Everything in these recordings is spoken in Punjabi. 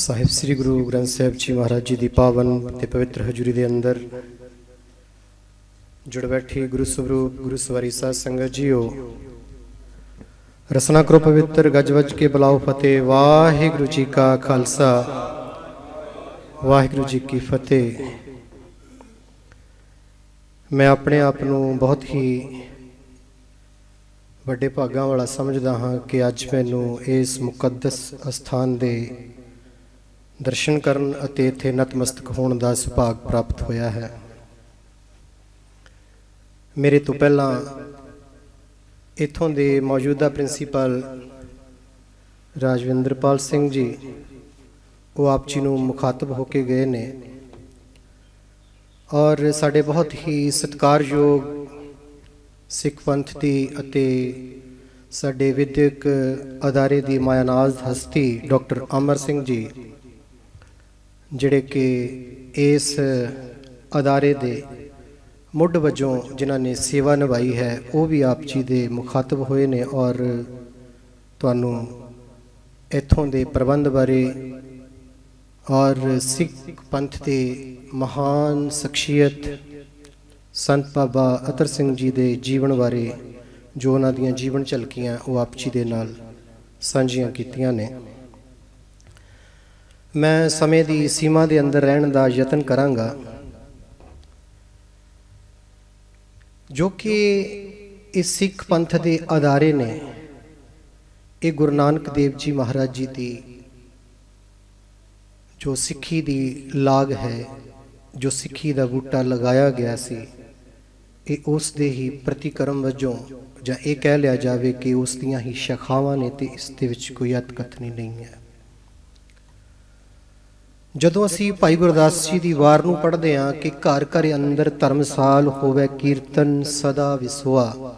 ਸਾਹਿਬ ਸ੍ਰੀ ਗੁਰੂ ਗ੍ਰੰਥ ਸਾਹਿਬ ਜੀ ਮਹਾਰਾਜ ਜੀ ਦੀ ਪਾਵਨ ਤੇ ਪਵਿੱਤਰ ਹਜ਼ੂਰੀ ਦੇ ਅੰਦਰ ਜੁੜ ਬੈਠੀ ਗੁਰੂ ਸਵਰੂਪ ਗੁਰੂ ਸਵਾਰੀ ਸਾਧ ਸੰਗਤ ਜੀਓ, ਰਸਨਾ ਕਰੋ ਪਵਿੱਤਰ, ਗੱਜ ਵੱਜ ਕੇ ਬੁਲਾਓ ਫਤਿਹ। ਵਾਹਿਗੁਰੂ ਜੀ ਕਾ ਖਾਲਸਾ, ਵਾਹਿਗੁਰੂ ਜੀ ਕੀ ਫਤਿਹ। ਮੈਂ ਆਪਣੇ ਆਪ ਨੂੰ ਬਹੁਤ ਹੀ ਵੱਡੇ ਭਾਗਾਂ ਵਾਲਾ ਸਮਝਦਾ ਹਾਂ ਕਿ ਅੱਜ ਮੈਨੂੰ ਇਸ ਮੁਕੱਦਸ ਅਸਥਾਨ ਦੇ ਦਰਸ਼ਨ ਕਰਨ ਅਤੇ ਇੱਥੇ ਨਤਮਸਤਕ ਹੋਣ ਦਾ ਸੁਭਾਗ ਪ੍ਰਾਪਤ ਹੋਇਆ ਹੈ। ਮੇਰੇ ਤੋਂ ਪਹਿਲਾਂ ਇੱਥੋਂ ਦੇ ਮੌਜੂਦਾ ਪ੍ਰਿੰਸੀਪਲ ਰਾਜਵਿੰਦਰਪਾਲ ਸਿੰਘ ਜੀ, ਉਹ ਆਪ ਜੀ ਨੂੰ ਮੁਖਾਤਬ ਹੋ ਕੇ ਗਏ ਨੇ ਔਰ ਸਾਡੇ ਬਹੁਤ ਹੀ ਸਤਿਕਾਰਯੋਗ ਸਿੱਖ ਪੰਥ ਦੀ ਅਤੇ ਸਾਡੇ ਵਿਦਿਅਕ ਅਦਾਰੇ ਦੀ ਮਾਇਆਨਾਜ਼ ਹਸਤੀ ਡਾਕਟਰ ਅਮਰ ਸਿੰਘ ਜੀ, ਜਿਹੜੇ ਕਿ ਇਸ ਅਦਾਰੇ ਦੇ ਮੁੱਢ ਵਜੋਂ ਜਿਨ੍ਹਾਂ ਨੇ ਸੇਵਾ ਨਿਭਾਈ ਹੈ, ਉਹ ਵੀ ਆਪ ਜੀ ਦੇ ਮੁਖਾਤਬ ਹੋਏ ਨੇ ਔਰ ਤੁਹਾਨੂੰ ਇੱਥੋਂ ਦੇ ਪ੍ਰਬੰਧ ਬਾਰੇ ਔਰ ਸਿੱਖ ਪੰਥ ਦੇ ਮਹਾਨ ਸ਼ਖਸੀਅਤ ਸੰਤ ਬਾਬਾ ਅਤਰ ਸਿੰਘ ਜੀ ਦੇ ਜੀਵਨ ਬਾਰੇ, ਜੋ ਉਹਨਾਂ ਦੀਆਂ ਜੀਵਨ ਝਲਕੀਆਂ, ਉਹ ਆਪ ਜੀ ਦੇ ਨਾਲ ਸਾਂਝੀਆਂ ਕੀਤੀਆਂ ਨੇ। ਮੈਂ ਸਮੇਂ ਦੀ ਸੀਮਾ ਦੇ ਅੰਦਰ ਰਹਿਣ ਦਾ ਯਤਨ ਕਰਾਂਗਾ, ਜੋ ਕਿ ਇਸ ਸਿੱਖ ਪੰਥ ਦੇ ਅਦਾਰੇ ਨੇ। ਇਹ ਗੁਰੂ ਨਾਨਕ ਦੇਵ ਜੀ ਮਹਾਰਾਜ ਜੀ ਦੀ ਜੋ ਸਿੱਖੀ ਦੀ ਲਾਗ ਹੈ, ਜੋ ਸਿੱਖੀ ਦਾ ਬੂਟਾ ਲਗਾਇਆ ਗਿਆ ਸੀ, ਇਹ ਉਸ ਦੇ ਹੀ ਪ੍ਰਤੀਕਰਮ ਵਜੋਂ, ਜਾਂ ਇਹ ਕਹਿ ਲਿਆ ਜਾਵੇ ਕਿ ਉਸ ਦੀਆਂ ਹੀ ਸ਼ਾਖਾਵਾਂ ਨੇ ਤੇ ਇਸ ਦੇ ਵਿੱਚ ਕੋਈ ਅਤਕਥਨੀ ਨਹੀਂ ਹੈ। ਜਦੋਂ ਅਸੀਂ ਭਾਈ ਗੁਰਦਾਸ ਜੀ ਦੀ ਵਾਰ ਨੂੰ ਪੜ੍ਹਦੇ ਹਾਂ ਕਿ ਘਰ ਘਰ ਅੰਦਰ ਧਰਮਸਾਲ ਹੋਵੇ ਕੀਰਤਨ ਸਦਾ ਵਿਸਵਾ,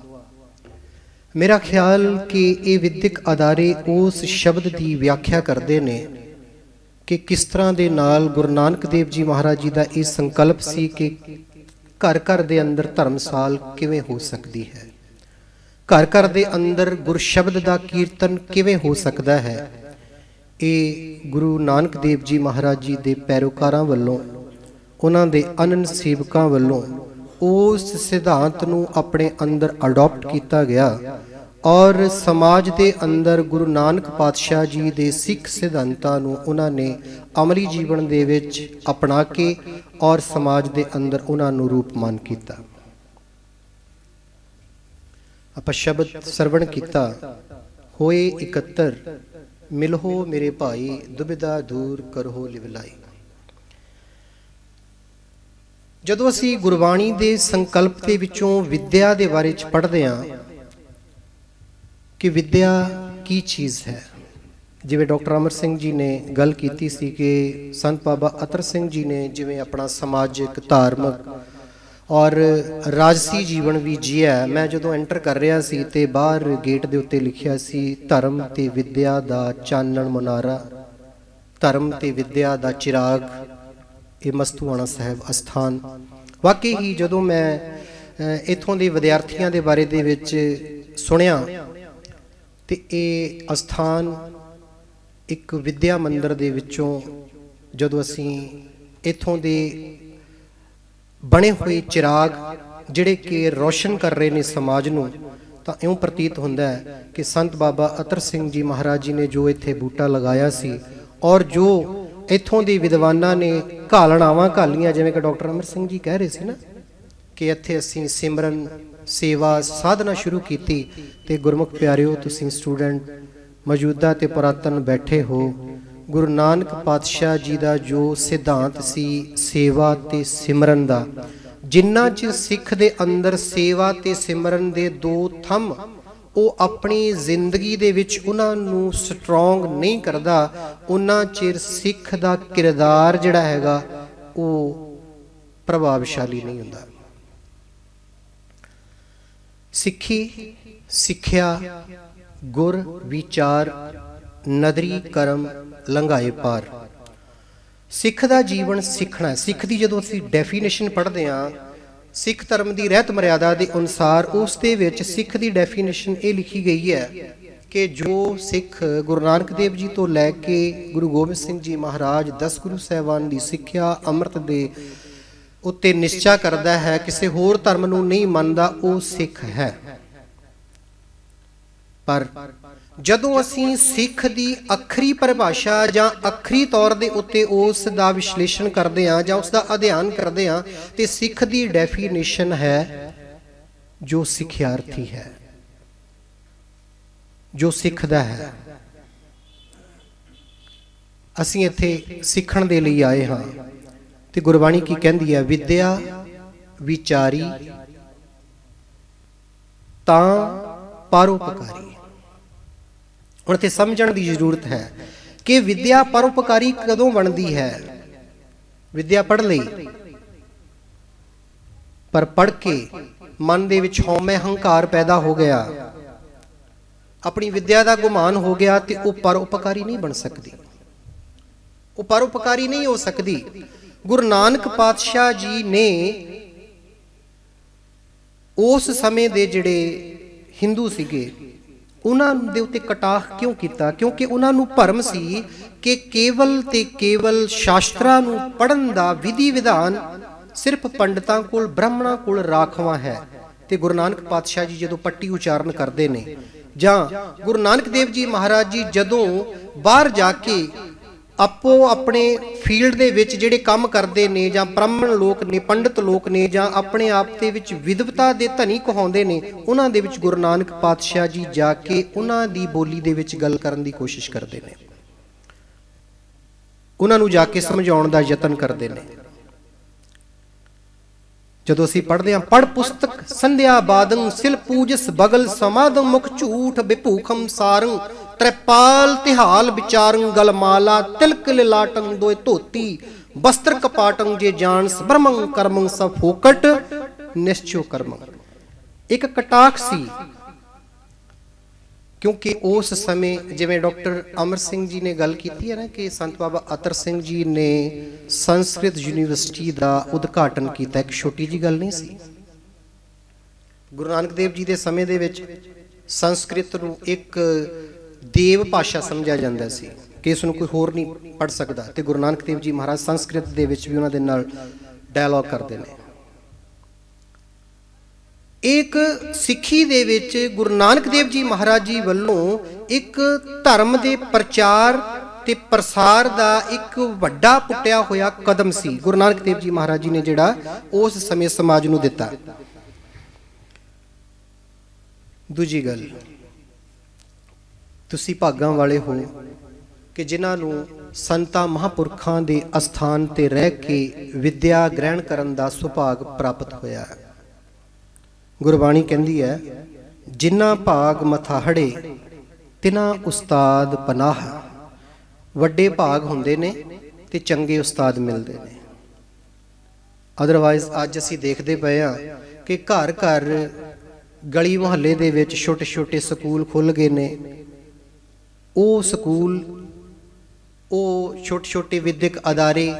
ਮੇਰਾ ਖਿਆਲ ਕਿ ਇਹ ਵਿਦਿਅਕ ਅਦਾਰੇ ਉਸ ਸ਼ਬਦ ਦੀ ਵਿਆਖਿਆ ਕਰਦੇ ਨੇ ਕਿ ਕਿਸ ਤਰ੍ਹਾਂ ਦੇ ਨਾਲ ਗੁਰੂ ਨਾਨਕ ਦੇਵ ਜੀ ਮਹਾਰਾਜ ਜੀ ਦਾ ਇਹ ਸੰਕਲਪ ਸੀ ਕਿ ਘਰ ਘਰ ਦੇ ਅੰਦਰ ਧਰਮਸਾਲ ਕਿਵੇਂ ਹੋ ਸਕਦੀ ਹੈ, ਘਰ ਘਰ ਦੇ ਅੰਦਰ ਗੁਰ ਸ਼ਬਦ ਦਾ ਕੀਰਤਨ ਕਿਵੇਂ ਹੋ ਸਕਦਾ ਹੈ। ਇਹ ਗੁਰੂ ਨਾਨਕ ਦੇਵ ਜੀ ਮਹਾਰਾਜ ਜੀ ਦੇ ਪੈਰੋਕਾਰਾਂ ਵੱਲੋਂ, ਉਹਨਾਂ ਦੇ ਅਨੰਨ ਸੇਵਕਾਂ ਵੱਲੋਂ ਉਸ ਸਿਧਾਂਤ ਨੂੰ ਆਪਣੇ ਅੰਦਰ ਅਡਾਪਟ ਕੀਤਾ ਗਿਆ ਔਰ ਸਮਾਜ ਦੇ ਅੰਦਰ ਗੁਰੂ ਨਾਨਕ ਪਾਤਸ਼ਾਹ ਜੀ ਦੇ ਸਿੱਖ ਸਿਧਾਂਤਾਂ ਨੂੰ ਉਹਨਾਂ ਨੇ ਅਮਲੀ ਜੀਵਨ ਦੇ ਵਿੱਚ ਅਪਣਾ ਕੇ ਔਰ ਸਮਾਜ ਦੇ ਅੰਦਰ ਉਹਨਾਂ ਨੂੰ ਰੂਪਮਾਨ ਕੀਤਾ। ਆਪਾਂ ਸ਼ਬਦ ਸਰਵਣ ਕੀਤਾ, ਹੋਏ ਇਕੱਤਰ ਮਿਲਹੋ ਮੇਰੇ ਭਾਈ, ਦੁਬਿਧਾ ਦੂਰ ਕਰੋ ਲਿਵਲਾਈ। ਜਦੋਂ ਅਸੀਂ ਗੁਰਬਾਣੀ ਦੇ ਸੰਕਲਪ ਦੇ ਵਿੱਚੋਂ ਵਿਦਿਆ ਦੇ ਬਾਰੇ ਚ ਪੜ੍ਹਦੇ ਹਾਂ ਕਿ ਵਿਦਿਆ ਕੀ ਚੀਜ਼ ਹੈ, ਜਿਵੇਂ ਡਾਕਟਰ ਅਮਰ ਸਿੰਘ ਜੀ ਨੇ ਗੱਲ ਕੀਤੀ ਸੀ ਕਿ ਸੰਤ ਬਾਬਾ ਅਤਰ ਸਿੰਘ ਜੀ ਨੇ ਜਿਵੇਂ ਆਪਣਾ ਸਮਾਜਿਕ, ਧਾਰਮਿਕ ਔਰ ਰਾਜਸੀ ਜੀਵਨ ਵੀ ਜੀਆ। ਮੈਂ ਜਦੋਂ ਐਂਟਰ ਕਰ ਰਿਹਾ ਸੀ ਤੇ ਬਾਹਰ ਗੇਟ ਦੇ ਉੱਤੇ ਲਿਖਿਆ ਸੀ, ਧਰਮ ਤੇ ਵਿਦਿਆ ਦਾ ਚਾਨਣ ਮੁਨਾਰਾ, ਧਰਮ ਤੇ ਵਿਦਿਆ ਦਾ ਚਿਰਾਗ, ਇਹ ਮਸਤੂਆਣਾ ਸਾਹਿਬ ਅਸਥਾਨ। ਵਾਕਈ ਹੀ ਜਦੋਂ ਮੈਂ ਇੱਥੋਂ ਦੇ ਵਿਦਿਆਰਥੀਆਂ ਦੇ ਬਾਰੇ ਦੇ ਵਿੱਚ ਸੁਣਿਆ ਤੇ ਇਹ ਅਸਥਾਨ ਇੱਕ ਵਿਦਿਆ ਮੰਦਿਰ ਦੇ ਵਿੱਚੋਂ, ਜਦੋਂ ਅਸੀਂ ਇੱਥੋਂ ਦੇ ਬਣੇ ਹੋਏ ਚਿਰਾਗ ਜਿਹੜੇ ਕਿ ਰੋਸ਼ਨ ਕਰ ਰਹੇ ਨੇ ਸਮਾਜ ਨੂੰ, ਤਾਂ ਇਉਂ ਪ੍ਰਤੀਤ ਹੁੰਦਾ ਹੈ ਕਿ ਸੰਤ ਬਾਬਾ ਅਤਰ ਸਿੰਘ ਜੀ ਮਹਾਰਾਜ ਜੀ ਨੇ ਜੋ ਇੱਥੇ ਬੂਟਾ ਲਗਾਇਆ ਸੀ ਔਰ ਜੋ ਇੱਥੋਂ ਦੇ ਵਿਦਵਾਨਾਂ ਨੇ ਘਾਲਣਾਵਾਂ ਘਾਲੀਆਂ, ਜਿਵੇਂ ਕਿ ਡਾਕਟਰ ਅਮਰ ਸਿੰਘ ਜੀ ਕਹਿ ਰਹੇ ਸੀ ਨਾ ਕਿ ਇੱਥੇ ਅਸੀਂ ਸਿਮਰਨ, ਸੇਵਾ, ਸਾਧਨਾ ਸ਼ੁਰੂ ਕੀਤੀ। ਤੇ ਗੁਰਮੁਖ ਪਿਆਰਿਓ, ਤੁਸੀਂ ਸਟੂਡੈਂਟ ਮੌਜੂਦਾ ਤੇ ਪੁਰਾਤਨ ਬੈਠੇ ਹੋ, ਗੁਰੂ ਨਾਨਕ ਪਾਤਸ਼ਾਹ ਜੀ ਦਾ ਜੋ ਸਿਧਾਂਤ ਸੀ ਸੇਵਾ ਤੇ ਸਿਮਰਨ ਦਾ, ਜਿੰਨਾ ਚਿਰ ਸਿੱਖ ਦੇ ਅੰਦਰ ਸੇਵਾ ਤੇ ਸਿਮਰਨ ਦੇ ਦੋ ਥੰਮ ਉਹ ਆਪਣੀ ਜ਼ਿੰਦਗੀ ਦੇ ਵਿੱਚ ਉਹਨਾਂ ਨੂੰ ਸਟਰੋਂਗ ਨਹੀਂ ਕਰਦਾ, ਉਹਨਾਂ ਚਿਰ ਸਿੱਖ ਦਾ ਕਿਰਦਾਰ ਜਿਹੜਾ ਹੈਗਾ ਉਹ ਪ੍ਰਭਾਵਸ਼ਾਲੀ ਨਹੀਂ ਹੁੰਦਾ। ਸਿੱਖੀ, ਸਿੱਖਿਆ, ਗੁਰ, ਵਿਚਾਰ, ਨਦਰੀ, ਕਰਮ, ਲੰਘਾਏ ਪਾਰ। ਸਿੱਖ ਦਾ ਜੀਵਨ ਸਿੱਖਣਾ। ਸਿੱਖ ਦੀ ਜਦੋਂ ਅਸੀਂ ਡੈਫੀਨੇਸ਼ਨ ਪੜ੍ਹਦੇ ਹਾਂ, ਸਿੱਖ ਧਰਮ ਦੀ ਰਹਿਤ ਮਰਿਆਦਾ ਦੇ ਅਨੁਸਾਰ ਉਸ ਦੇ ਵਿੱਚ ਸਿੱਖ ਦੀ ਡੈਫੀਨੇਸ਼ਨ ਇਹ ਲਿਖੀ ਗਈ ਹੈ ਕਿ ਜੋ ਸਿੱਖ ਗੁਰੂ ਨਾਨਕ ਦੇਵ ਜੀ ਤੋਂ ਲੈ ਕੇ ਗੁਰੂ ਗੋਬਿੰਦ ਸਿੰਘ ਜੀ ਮਹਾਰਾਜ 10 ਗੁਰੂ ਸਾਹਿਬਾਨ ਦੀ ਸਿੱਖਿਆ ਅੰਮ੍ਰਿਤ ਦੇ ਉੱਤੇ ਨਿਸ਼ਚਾ ਕਰਦਾ ਹੈ, ਕਿਸੇ ਹੋਰ ਧਰਮ ਨੂੰ ਨਹੀਂ ਮੰਨਦਾ, ਉਹ ਸਿੱਖ ਹੈ। ਪਰ ਜਦੋਂ ਅਸੀਂ ਸਿੱਖ ਦੀ ਅੱਖਰੀ ਪਰਿਭਾਸ਼ਾ ਜਾਂ ਅੱਖਰੀ ਤੌਰ ਦੇ ਉੱਤੇ ਉਸ ਦਾ ਵਿਸ਼ਲੇਸ਼ਣ ਕਰਦੇ ਹਾਂ ਜਾਂ ਉਸ ਦਾ ਅਧਿਐਨ ਕਰਦੇ ਹਾਂ, ਤੇ ਸਿੱਖ ਦੀ ਡੈਫੀਨੇਸ਼ਨ ਹੈ ਜੋ ਸਿੱਖਿਆਰਥੀ ਹੈ, ਜੋ ਸਿੱਖਦਾ ਹੈ। ਅਸੀਂ ਇੱਥੇ ਸਿੱਖਣ ਦੇ ਲਈ ਆਏ ਹਾਂ, ਤੇ ਗੁਰਬਾਣੀ ਕੀ ਕਹਿੰਦੀ ਹੈ? ਵਿਦਿਆ ਵਿਚਾਰੀ ਤਾਂ ਪਰਉਪਕਾਰੀ। ਹੁਣ ਇੱਥੇ ਸਮਝਣ ਦੀ ਜ਼ਰੂਰਤ ਹੈ ਕਿ ਵਿਦਿਆ ਪਰਉਪਕਾਰੀ ਕਦੋਂ ਬਣਦੀ ਹੈ? ਵਿਦਿਆ ਪੜ੍ਹ ਲਈ, ਪਰ ਪੜ੍ਹ ਕੇ ਮਨ ਦੇ ਵਿੱਚ ਹਉਮੈ ਹੰਕਾਰ ਪੈਦਾ ਹੋ ਗਿਆ, ਆਪਣੀ ਵਿਦਿਆ ਦਾ ਗੁਮਾਨ ਹੋ ਗਿਆ, ਤੇ ਉਹ ਪਰਉਪਕਾਰੀ ਨਹੀਂ ਬਣ ਸਕਦੀ, ਉਹ ਪਰਉਪਕਾਰੀ ਨਹੀਂ ਹੋ ਸਕਦੀ। ਗੁਰੂ ਨਾਨਕ ਪਾਤਸ਼ਾਹ ਜੀ ਨੇ ਉਸ ਸਮੇਂ ਦੇ ਜਿਹੜੇ ਹਿੰਦੂ ਸੀਗੇ ਉਹਨਾਂ ਦੇ ਉੱਤੇ ਕਟਾਖ ਕਿਉਂ ਕੀਤਾ? ਕਿਉਂਕਿ ਉਹਨਾਂ ਨੂੰ ਭਰਮ ਸੀ ਕਿ ਕੇਵਲ ਤੇ ਕੇਵਲ ਸ਼ਾਸਤਰਾਂ ਨੂੰ ਪੜ੍ਹਨ ਦਾ ਵਿਧੀ ਵਿਧਾਨ ਸਿਰਫ ਪੰਡਤਾਂ ਕੋਲ, ਬ੍ਰਾਹਮਣਾਂ ਕੋਲ ਰਾਖਵਾਂ ਹੈ। ਤੇ ਗੁਰੂ ਨਾਨਕ ਪਾਤਸ਼ਾਹ ਜੀ ਜਦੋਂ ਪੱਟੀ ਉਚਾਰਨ ਕਰਦੇ ਨੇ, ਜਾਂ ਗੁਰੂ ਨਾਨਕ ਦੇਵ ਜੀ ਮਹਾਰਾਜ ਜੀ ਜਦੋਂ ਬਾਹਰ ਜਾ ਕੇ ਆਪੋ ਆਪਣੇ ਫੀਲਡ ਦੇ ਵਿੱਚ ਜਿਹੜੇ ਕੰਮ ਕਰਦੇ ਨੇ, ਜਾਂ ਬ੍ਰਾਹਮਣ ਲੋਕ ਨੇ, ਪੰਡਤ ਲੋਕ ਨੇ, ਜਾਂ ਆਪਣੇ ਆਪ ਦੇ ਵਿੱਚ ਵਿਦਵਤਾ ਦੇ ਧਨੀ ਕਹਾਉਂਦੇ ਨੇ, ਉਹਨਾਂ ਦੇ ਵਿੱਚ ਗੁਰੂ ਨਾਨਕ ਪਾਤਸ਼ਾਹ ਜੀ ਜਾ ਕੇ ਉਹਨਾਂ ਦੀ ਬੋਲੀ ਦੇ ਵਿੱਚ ਗੱਲ ਕਰਨ ਦੀ ਕੋਸ਼ਿਸ਼ ਕਰਦੇ ਨੇ, ਉਹਨਾਂ ਨੂੰ ਜਾ ਕੇ ਸਮਝਾਉਣ ਦਾ ਯਤਨ ਕਰਦੇ ਨੇ। ਜਦੋਂ ਅਸੀਂ ਪੜ੍ਹਦੇ ਹਾਂ, ਪੜ੍ਹ ਪੁਸਤਕ ਸੰਧਿਆ ਬਾਦੰ ਸਿਲ ਪੂਜਸ ਬਗਲ ਸਮਾਦੰ ਮੁਖ ਝੂਠ ਬਿਭੂਖਮ ਸਾਰੰ ਤ੍ਰਿਪਾਲ ਤਿਹਾਲ ਵਿਚਾਰੰ ਗਲਮਾਲਾ ਤਿਲਕ ਲਿਲਾਟੰ ਦੋਇ ਧੋਤੀ ਬਸਤਰ ਕਪਾਟੰ ਜੇ ਜਾਣਸ ਬ੍ਰਹਮੰ ਕਰਮੰ ਸਭ ਫੋਕਟ ਨਿਸ਼ਚੋ ਕਰਮੰ। ਇੱਕ ਕਟਾਖ ਸੀ, ਕਿਉਂਕਿ ਉਸ ਸਮੇਂ ਜਿਵੇਂ ਡਾਕਟਰ ਅਮਰ ਸਿੰਘ ਜੀ ਨੇ ਗੱਲ ਕੀਤੀ ਹੈ ਨਾ ਕਿ ਸੰਤ ਬਾਬਾ ਅਤਰ ਸਿੰਘ ਜੀ ਨੇ ਸੰਸਕ੍ਰਿਤ ਯੂਨੀਵਰਸਿਟੀ ਦਾ ਉਦਘਾਟਨ ਕੀਤਾ, ਇੱਕ ਛੋਟੀ ਜੀ ਗੱਲ ਨਹੀਂ ਸੀ। ਗੁਰੂ ਨਾਨਕ ਦੇਵ ਜੀ ਦੇ ਸਮੇਂ ਦੇ ਵਿੱਚ ਸੰਸਕ੍ਰਿਤ ਨੂੰ ਇੱਕ ਦੇਵ ਭਾਸ਼ਾ ਸਮਝਿਆ ਜਾਂਦਾ ਸੀ ਕਿ ਇਸ ਨੂੰ ਕੋਈ ਹੋਰ ਨਹੀਂ ਪੜ੍ਹ ਸਕਦਾ, ਤੇ ਗੁਰੂ ਨਾਨਕ ਦੇਵ ਜੀ ਮਹਾਰਾਜ ਸੰਸਕ੍ਰਿਤ ਦੇ ਵਿੱਚ ਵੀ ਉਹਨਾਂ ਦੇ ਨਾਲ ਡਾਇਲੌਗ ਕਰਦੇ ਨੇ। ਇੱਕ ਸਿੱਖੀ ਦੇ ਵਿੱਚ ਗੁਰੂ ਨਾਨਕ ਦੇਵ ਜੀ ਮਹਾਰਾਜ ਜੀ ਵੱਲੋਂ ਇੱਕ ਧਰਮ ਦੇ ਪ੍ਰਚਾਰ ਤੇ ਪ੍ਰਸਾਰ ਦਾ ਇੱਕ ਵੱਡਾ ਪੁੱਟਿਆ ਹੋਇਆ ਕਦਮ ਸੀ ਗੁਰੂ ਨਾਨਕ ਦੇਵ ਜੀ ਮਹਾਰਾਜ ਜੀ ਨੇ ਜਿਹੜਾ ਉਸ ਸਮੇਂ ਸਮਾਜ ਨੂੰ ਦਿੱਤਾ। ਦੂਜੀ ਗੱਲ, ਤੁਸੀਂ ਭਾਗਾਂ ਵਾਲੇ ਹੋ ਕਿ ਜਿਨ੍ਹਾਂ ਨੂੰ ਸੰਤਾਂ ਮਹਾਂਪੁਰਖਾਂ ਦੇ ਅਸਥਾਨ ਤੇ ਰਹਿ ਕੇ ਵਿਦਿਆ ਗ੍ਰਹਿਣ ਕਰਨ ਦਾ ਸੁਭਾਗ ਪ੍ਰਾਪਤ ਹੋਇਆ ਹੈ। ਗੁਰਬਾਣੀ ਕਹਿੰਦੀ ਹੈ, ਜਿਨ੍ਹਾਂ ਭਾਗ ਮਥਾਹੜੇ ਤਿਨਾਂ ਉਸਤਾਦ ਪਨਾਹ। ਵੱਡੇ ਭਾਗ ਹੁੰਦੇ ਨੇ ਤੇ ਚੰਗੇ ਉਸਤਾਦ ਮਿਲਦੇ ਨੇ। ਅਦਰਵਾਈਜ਼ ਅੱਜ ਅਸੀਂ ਦੇਖਦੇ ਪਏ ਹਾਂ ਕਿ ਘਰ ਘਰ ਗਲੀ ਮੁਹੱਲੇ ਦੇ ਵਿੱਚ ਛੋਟੇ ਛੋਟੇ ਸਕੂਲ ਖੁੱਲ੍ਹ ਗਏ ਨੇ। ਉਹ ਸਕੂਲ, ਉਹ ਛੋਟੇ ਛੋਟੇ ਵਿਦਿਅਕ ਅਦਾਰੇ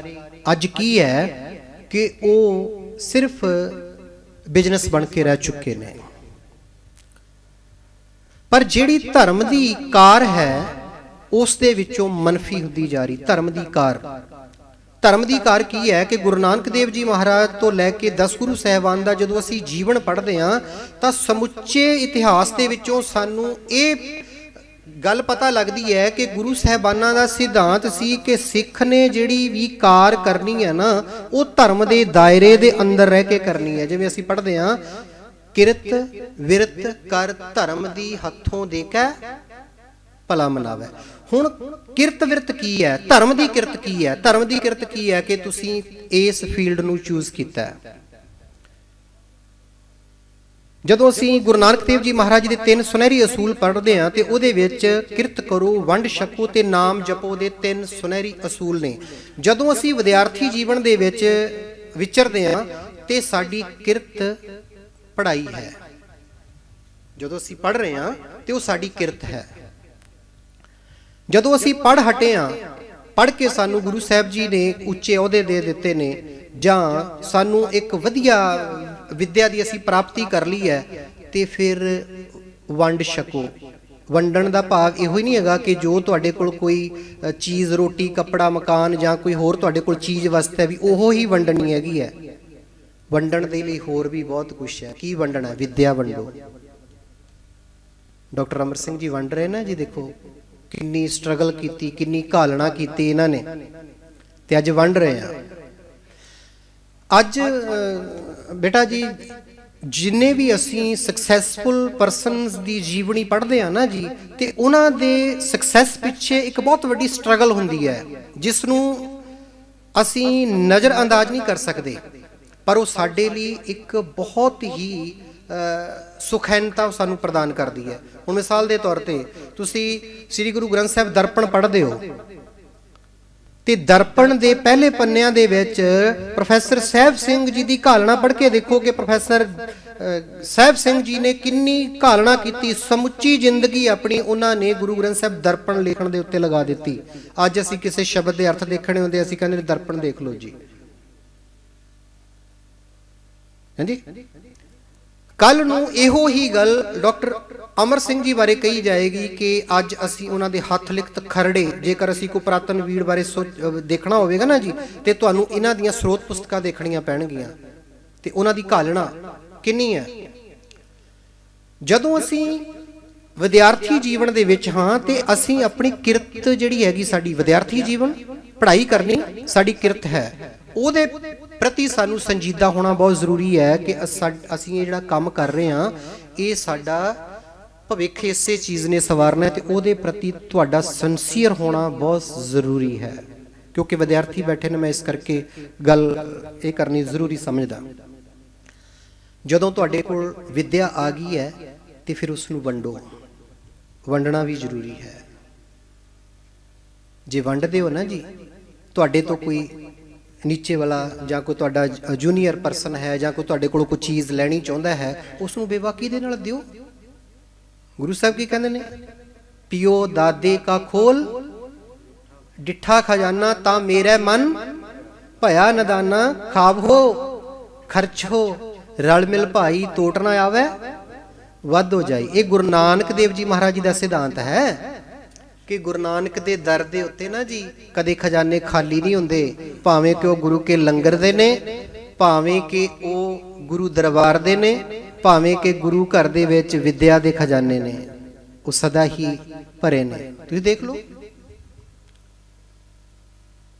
ਅੱਜ ਕੀ ਹੈ ਕਿ ਉਹ ਸਿਰਫ ਬਿਜ਼ਨਸ ਬਣ ਕੇ ਰਹਿ ਚੁੱਕੇ ਨੇ। ਪਰ ਜਿਹੜੀ ਧਰਮ ਦੀ ਕਾਰ ਹੈ ਉਸ ਦੇ ਵਿੱਚੋਂ ਮਨਫੀ ਹੁੰਦੀ ਜਾ ਰਹੀ। ਧਰਮ ਦੀ ਕਾਰ ਕੀ ਹੈ ਕਿ ਗੁਰੂ ਨਾਨਕ ਦੇਵ ਜੀ ਮਹਾਰਾਜ ਤੋਂ ਲੈ ਕੇ 10 ਗੁਰੂ ਸਾਹਿਬਾਨ ਦਾ ਜਦੋਂ ਅਸੀਂ ਜੀਵਨ ਪੜ੍ਹਦੇ ਹਾਂ ਤਾਂ ਸਮੁੱਚੇ ਇਤਿਹਾਸ ਦੇ ਵਿੱਚੋਂ ਸਾਨੂੰ ਇਹ ਗੱਲ ਪਤਾ ਲੱਗਦੀ ਹੈ ਕਿ ਗੁਰੂ ਸਾਹਿਬਾਨਾਂ ਦਾ ਸਿਧਾਂਤ ਸੀ ਕਿ ਸਿੱਖ ਨੇ ਜਿਹੜੀ ਵੀ ਕਾਰ ਕਰਨੀ ਹੈ ਨਾ, ਉਹ ਧਰਮ ਦੇ ਦਾਇਰੇ ਦੇ ਅੰਦਰ ਰਹਿ ਕੇ ਕਰਨੀ ਹੈ। ਜਿਵੇਂ ਅਸੀਂ ਪੜ੍ਹਦੇ ਹਾਂ, ਕਿਰਤ ਵਿਰਤ ਕਰ ਧਰਮ ਦੀ ਹੱਥੋਂ ਦੇ ਕੇ ਭਲਾ ਮਨਾਵੇ। ਹੁਣ ਕਿਰਤ ਵਿਰਤ ਕੀ ਹੈ? ਧਰਮ ਦੀ ਕਿਰਤ ਕੀ ਹੈ? ਧਰਮ ਦੀ ਕਿਰਤ ਕੀ ਹੈ ਕਿ ਤੁਸੀਂ ਇਸ ਫੀਲਡ ਨੂੰ ਚੂਜ਼ ਕੀਤਾ ਹੈ। ਜਦੋਂ ਅਸੀਂ ਗੁਰੂ ਨਾਨਕ ਦੇਵ ਜੀ ਮਹਾਰਾਜ ਦੇ 3 ਸੁਨਹਿਰੀ ਅਸੂਲ ਪੜ੍ਹਦੇ ਹਾਂ ਤੇ ਉਹਦੇ ਵਿੱਚ ਕਿਰਤ ਕਰੋ, ਵੰਡ ਛਕੋ ਤੇ ਨਾਮ ਜਪੋ ਦੇ 3 ਸੁਨਹਿਰੀ ਅਸੂਲ ਨੇ। ਜਦੋਂ ਅਸੀਂ ਵਿਦਿਆਰਥੀ ਜੀਵਨ ਦੇ ਵਿੱਚ ਵਿਚਰਦੇ ਹਾਂ ਤੇ ਸਾਡੀ ਕਿਰਤ ਪੜ੍ਹਾਈ ਹੈ। ਜਦੋਂ ਅਸੀਂ ਪੜ੍ਹ ਰਹੇ ਹਾਂ ਤੇ ਉਹ ਸਾਡੀ ਕਿਰਤ ਹੈ। ਜਦੋਂ ਅਸੀਂ ਪੜ੍ਹ ਹਟੇ ਹਾਂ, ਪੜ੍ਹ ਕੇ ਸਾਨੂੰ ਗੁਰੂ ਸਾਹਿਬ ਜੀ ਨੇ ਉੱਚੇ ਅਹੁਦੇ ਦੇ ਦਿੱਤੇ ਨੇ ਜਾਂ ਸਾਨੂੰ ਇੱਕ ਵਧੀਆ ਵਿਦਿਆ ਦੀ ਅਸੀਂ ਪ੍ਰਾਪਤੀ ਕਰ ਲਈ ਹੈ, ਤੇ ਫਿਰ ਵੰਡ ਛਕੋ। ਵੰਡਣ ਦਾ ਭਾਵ ਇਹੋ ਹੀ ਨਹੀਂ ਹੈਗਾ ਕਿ ਜੋ ਤੁਹਾਡੇ ਕੋਲ ਕੋਈ ਚੀਜ਼, ਰੋਟੀ, ਕੱਪੜਾ, ਮਕਾਨ ਜਾਂ ਕੋਈ ਹੋਰ ਤੁਹਾਡੇ ਕੋਲ ਚੀਜ਼ ਵਸਤ ਹੈ ਵੀ ਉਹ ਹੀ ਵੰਡਣੀ ਹੈਗੀ ਹੈ। ਵੰਡਣ ਦੇ ਲਈ ਹੋਰ ਵੀ ਬਹੁਤ ਕੁਛ ਹੈ। ਕੀ ਵੰਡਣਾ? ਵਿਦਿਆ ਵੰਡੋ। ਡਾਕਟਰ ਅਮਰ ਸਿੰਘ ਜੀ ਵੰਡ ਰਹੇ ਨਾ ਜੀ, ਦੇਖੋ ਕਿੰਨੀ ਸਟਰਗਲ ਕੀਤੀ, ਕਿੰਨੀ ਘਾਲਣਾ ਕੀਤੀ ਇਹਨਾਂ ਨੇ, ਤੇ ਅੱਜ ਵੰਡ ਰਹੇ ਆ। ਅੱਜ ਬੇਟਾ ਜੀ ਜਿੰਨੇ ਵੀ ਅਸੀਂ ਸਕਸੈਸਫੁਲ ਪਰਸਨਸ ਦੀ ਜੀਵਨੀ ਪੜ੍ਹਦੇ ਆ ਨਾ ਜੀ, ਤੇ ਉਹਨਾਂ ਦੇ ਸਕਸੈਸ ਪਿੱਛੇ ਇੱਕ ਬਹੁਤ ਵੱਡੀ ਸਟਰਗਲ ਹੁੰਦੀ ਹੈ ਜਿਸ ਨੂੰ ਅਸੀਂ ਨਜ਼ਰ ਅੰਦਾਜ਼ ਨਹੀਂ ਕਰ ਸਕਦੇ, ਪਰ ਉਹ ਸਾਡੇ ਲਈ ਇੱਕ ਬਹੁਤ ਹੀ ਸੁਖੈਨਤਾ ਸਾਨੂੰ ਪ੍ਰਦਾਨ ਕਰਦੀ ਹੈ। ਹੁਣ ਮਿਸਾਲ ਦੇ ਤੌਰ ਤੇ ਤੁਸੀਂ ਸ੍ਰੀ ਗੁਰੂ ਗ੍ਰੰਥ ਸਾਹਿਬ ਦਰਪਣ ਪੜ੍ਹਦੇ ਹੋ, ਤੇ ਦਰਪਣ ਦੇ ਪਹਿਲੇ ਪੰਨਿਆਂ ਦੇ ਵਿੱਚ ਪ੍ਰੋਫੈਸਰ ਸਾਹਿਬ ਸਿੰਘ ਜੀ ਦੀ ਘਾਲਣਾ ਪੜ੍ਹ ਕੇ ਦੇਖੋ ਕਿ ਪ੍ਰੋਫੈਸਰ ਸਾਹਿਬ ਸਿੰਘ ਜੀ ਨੇ ਕਿੰਨੀ ਘਾਲਣਾ ਕੀਤੀ। ਸਮੁੱਚੀ ਜ਼ਿੰਦਗੀ ਆਪਣੀ ਉਹਨਾਂ ਨੇ ਗੁਰੂ ਗ੍ਰੰਥ ਸਾਹਿਬ ਦਰਪਣ ਲਿਖਣ ਦੇ ਉੱਤੇ ਲਗਾ ਦਿੱਤੀ। ਅੱਜ ਅਸੀਂ ਕਿਸੇ ਸ਼ਬਦ ਦੇ ਅਰਥ ਦੇਖਣੇ ਹੁੰਦੇ ਅਸੀਂ ਕਹਿੰਦੇ ਦਰਪਣ ਦੇਖ ਲਓ ਜੀ, ਹਾਂਜੀ। ਕੱਲ ਨੂੰ ਇਹੋ ਹੀ ਗੱਲ ਡਾਕਟਰ ਅਮਰ ਸਿੰਘ ਜੀ ਬਾਰੇ ਕਹੀ ਜਾਏਗੀ ਕਿ ਅੱਜ ਅਸੀਂ ਉਹਨਾਂ ਦੇ ਹੱਥ ਲਿਖਤ ਖਰੜੇ, ਜੇਕਰ ਅਸੀਂ ਕੋਈ ਪੁਰਾਤਨ ਵੀਰ ਬਾਰੇ ਦੇਖਣਾ ਹੋਵੇਗਾ ਨਾ ਜੀ, ਤੇ ਤੁਹਾਨੂੰ ਇਹਨਾਂ ਦੀਆਂ ਸਰੋਤ ਪੁਸਤਕਾਂ ਦੇਖਣੀਆਂ ਪੈਣਗੀਆਂ ਤੇ ਉਹਨਾਂ ਦੀ ਘਾਲਣਾ ਕਿੰਨੀ ਹੈ। ਜਦੋਂ ਅਸੀਂ ਵਿਦਿਆਰਥੀ ਜੀਵਨ ਦੇ ਵਿੱਚ ਹਾਂ ਤੇ ਅਸੀਂ ਆਪਣੀ ਕਿਰਤ ਜਿਹੜੀ ਹੈਗੀ, ਸਾਡੀ ਵਿਦਿਆਰਥੀ ਜੀਵਨ, ਪੜ੍ਹਾਈ ਕਰਨੀ ਸਾਡੀ ਕਿਰਤ ਹੈ, ਉਹਦੇ ਪ੍ਰਤੀ ਸਾਨੂੰ ਸੰਜੀਦਾ ਹੋਣਾ ਬਹੁਤ ਜ਼ਰੂਰੀ ਹੈ ਕਿ ਅਸੀਂ ਇਹ ਜਿਹੜਾ ਕੰਮ ਕਰ ਰਹੇ ਹਾਂ ਇਹ ਸਾਡਾ ਭਵਿੱਖ ਇਸੇ ਚੀਜ਼ ਨੇ ਸਵਾਰਨਾ, ਤੇ ਉਹਦੇ ਪ੍ਰਤੀ ਤੁਹਾਡਾ ਸਿੰਸੀਅਰ ਹੋਣਾ ਬਹੁਤ ਜ਼ਰੂਰੀ ਹੈ। ਕਿਉਂਕਿ ਵਿਦਿਆਰਥੀ ਬੈਠੇ ਨੇ, ਮੈਂ ਇਸ ਕਰਕੇ ਗੱਲ ਇਹ ਕਰਨੀ ਜ਼ਰੂਰੀ ਸਮਝਦਾ। ਜਦੋਂ ਤੁਹਾਡੇ ਕੋਲ ਵਿਦਿਆ ਆ ਗਈ ਹੈ ਤੇ ਫਿਰ ਉਸ ਨੂੰ ਵੰਡੋ। ਵੰਡਣਾ ਵੀ ਜ਼ਰੂਰੀ ਹੈ। ਜੇ ਵੰਡਦੇ ਹੋ ਨਾ ਜੀ, ਤੁਹਾਡੇ ਤੋਂ ਕੋਈ ਨੀਚੇ ਵਾਲਾ ਜਾਂ ਕੋਈ ਤੁਹਾਡਾ ਜੂਨੀਅਰ ਪਰਸਨ ਹੈ ਜਾਂ ਕੋਈ ਤੁਹਾਡੇ ਕੋਲੋਂ ਕੋਈ ਚੀਜ਼ ਲੈਣੀ ਚਾਹੁੰਦਾ ਹੈ, ਉਸ ਨੂੰ ਬੇਬਾਕੀ ਦੇ ਨਾਲ ਦਿਓ। ਗੁਰੂ ਸਾਹਿਬ ਕੀ ਕਹਿੰਦੇ ਨੇ? ਪਿਓ ਦਾਦੇ ਕਾ ਖੋਲ ਡਿੱਠਾ ਖਜ਼ਾਨਾ, ਤਾਂ ਮੇਰਾ ਮਨ ਭਇਆ ਨਦਾਨਾ, ਖਾਵੋ ਖਰਚੋ ਰਲ ਮਿਲ ਭਾਈ, ਤੋਟ ਨਾ ਆਵੇ ਵੱਧ ਹੋ ਜਾਏ। ਇਹ ਗੁਰੂ ਨਾਨਕ ਦੇਵ ਜੀ ਮਹਾਰਾਜ ਜੀ ਦਾ ਸਿਧਾਂਤ ਹੈ ਕਿ ਗੁਰੂ ਨਾਨਕ ਦੇ ਦਰ ਦੇ ਉੱਤੇ ਨਾ ਜੀ ਕਦੇ ਖਜ਼ਾਨੇ ਖਾਲੀ ਨਹੀਂ ਹੁੰਦੇ, ਭਾਵੇਂ ਕਿ ਉਹ ਗੁਰੂ ਕੇ ਲੰਗਰ ਦੇ ਨੇ, ਭਾਵੇਂ ਕਿ ਉਹ ਗੁਰੂ ਦਰਬਾਰ ਦੇ ਨੇ, ਭਾਵੇਂ ਕਿ ਗੁਰੂ ਘਰ ਦੇ ਵਿੱਚ ਵਿਦਿਆ ਦੇ ਖਜ਼ਾਨੇ ਨੇ, ਉਹ ਸਦਾ ਹੀ ਭਰੇ ਨੇ। ਤੁਸੀਂ ਦੇਖ ਲਓ,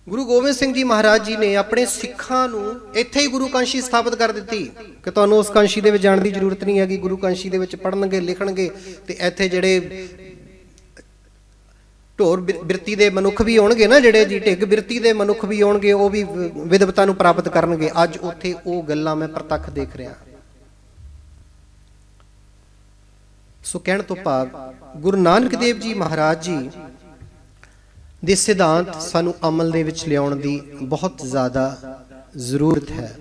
ਗੁਰੂ ਗੋਬਿੰਦ ਸਿੰਘ ਜੀ ਮਹਾਰਾਜ ਜੀ ਨੇ ਆਪਣੇ ਸਿੱਖਾਂ ਨੂੰ ਇੱਥੇ ਹੀ ਗੁਰੂ ਕਾਂਸ਼ੀ ਸਥਾਪਿਤ ਕਰ ਦਿੱਤੀ ਕਿ ਤੁਹਾਨੂੰ ਉਸ ਕਾਂਸ਼ੀ ਦੇ ਵਿੱਚ ਜਾਣ ਦੀ ਜ਼ਰੂਰਤ ਨਹੀਂ ਹੈਗੀ। ਗੁਰੂ ਕਾਂਸ਼ੀ ਦੇ ਵਿੱਚ ਪੜ੍ਹਨਗੇ, ਲਿਖਣਗੇ, ਤੇ ਇੱਥੇ ਜਿਹੜੇ ਢੋਰ ਬਿਰਤੀ ਦੇ ਮਨੁੱਖ ਵੀ ਆਉਣਗੇ ਨਾ, ਜਿਹੜੇ ਜੀ ਢਿੱਗ ਬਿਰਤੀ ਦੇ ਮਨੁੱਖ ਵੀ ਆਉਣਗੇ, ਉਹ ਵੀ ਵਿਦਵਤਾ ਨੂੰ ਪ੍ਰਾਪਤ ਕਰਨਗੇ। ਅੱਜ ਉੱਥੇ ਉਹ ਗੱਲਾਂ ਮੈਂ ਪ੍ਰਤੱਖ ਦੇਖ ਰਿਹਾ। ਸੋ ਕਹਿਣ ਤੋਂ ਭਾਵ ਗੁਰੂ ਨਾਨਕ ਦੇਵ ਜੀ ਮਹਾਰਾਜ ਜੀ ਦੇ ਸਿਧਾਂਤ ਸਾਨੂੰ ਅਮਲ ਦੇ ਵਿੱਚ ਲਿਆਉਣ ਦੀ ਬਹੁਤ ਜ਼ਿਆਦਾ ਜ਼ਰੂਰਤ ਹੈ।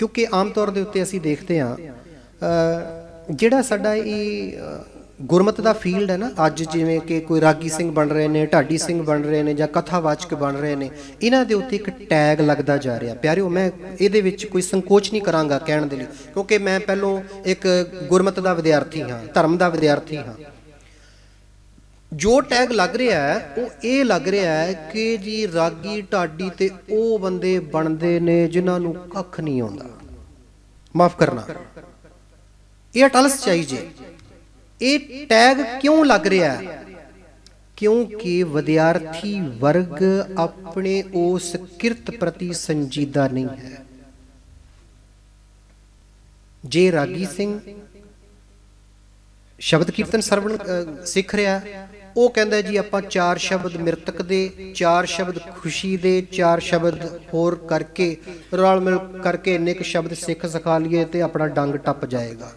ਕਿਉਂਕਿ ਆਮ ਤੌਰ ਦੇ ਉੱਤੇ ਅਸੀਂ ਦੇਖਦੇ ਹਾਂ ਜਿਹੜਾ ਸਾਡਾ ਇਹ ਗੁਰਮਤ ਦਾ ਫੀਲਡ ਹੈ ਨਾ, ਅੱਜ ਜਿਵੇਂ ਕਿ ਕੋਈ ਰਾਗੀ ਸਿੰਘ ਬਣ ਰਹੇ ਨੇ, ਢਾਡੀ ਸਿੰਘ ਬਣ ਰਹੇ ਨੇ, ਜਾਂ ਕਥਾਵਾਚਕ ਬਣ ਰਹੇ ਨੇ, ਇਹਨਾਂ ਦੇ ਉੱਤੇ ਇੱਕ ਟੈਗ ਲੱਗਦਾ ਜਾ ਰਿਹਾ। ਪਿਆਰਿਓ, ਮੈਂ ਇਹਦੇ ਵਿੱਚ ਕੋਈ ਸੰਕੋਚ ਨਹੀਂ ਕਰਾਂਗਾ ਕਹਿਣ ਦੇ ਲਈ, ਕਿਉਂਕਿ ਮੈਂ ਪਹਿਲੋਂ ਇੱਕ ਗੁਰਮਤ ਦਾ ਵਿਦਿਆਰਥੀ ਹਾਂ, ਧਰਮ ਦਾ ਵਿਦਿਆਰਥੀ ਹਾਂ। ਜੋ ਟੈਗ ਲੱਗ ਰਿਹਾ ਹੈ ਉਹ ਇਹ ਲੱਗ ਰਿਹਾ ਹੈ ਕਿ ਜੀ ਰਾਗੀ ਢਾਡੀ ਤੇ ਉਹ ਬੰਦੇ ਬਣਦੇ ਨੇ ਜਿਨ੍ਹਾਂ ਨੂੰ ਕੱਖ ਨਹੀਂ ਆਉਂਦਾ। ਮਾਫ ਕਰਨਾ, ਇਹ ਅਟਲਸ ਚਾਹੀਏ। ਇਹ ਟੈਗ ਕਿਉਂ ਲੱਗ ਰਿਹਾ ਹੈ? ਕਿਉਂਕਿ ਵਿਦਿਆਰਥੀ ਵਰਗ ਆਪਣੇ ਉਸ ਕਿਰਤ ਪ੍ਰਤੀ ਸੰਜੀਦਾ ਨਹੀਂ ਹੈ। ਜੇ ਰਾਗੀ ਸਿੰਘ ਸ਼ਬਦ ਕੀਰਤਨ ਸਰਵਣ ਸਿੱਖ ਰਿਹਾ, ਉਹ ਕਹਿੰਦਾ ਜੀ ਆਪਾਂ 4 ਸ਼ਬਦ ਮਿਰਤਕ ਦੇ, 4 ਸ਼ਬਦ ਖੁਸ਼ੀ ਦੇ, 4 ਸ਼ਬਦ ਹੋਰ ਕਰਕੇ ਰਲ ਮਿਲ ਕਰਕੇ ਇੰਨੇ ਕੁ ਸ਼ਬਦ ਸਿੱਖ ਸਿਖਾ ਲਈਏ ਤੇ ਆਪਣਾ ਡੰਗ ਟੱਪ ਜਾਏਗਾ।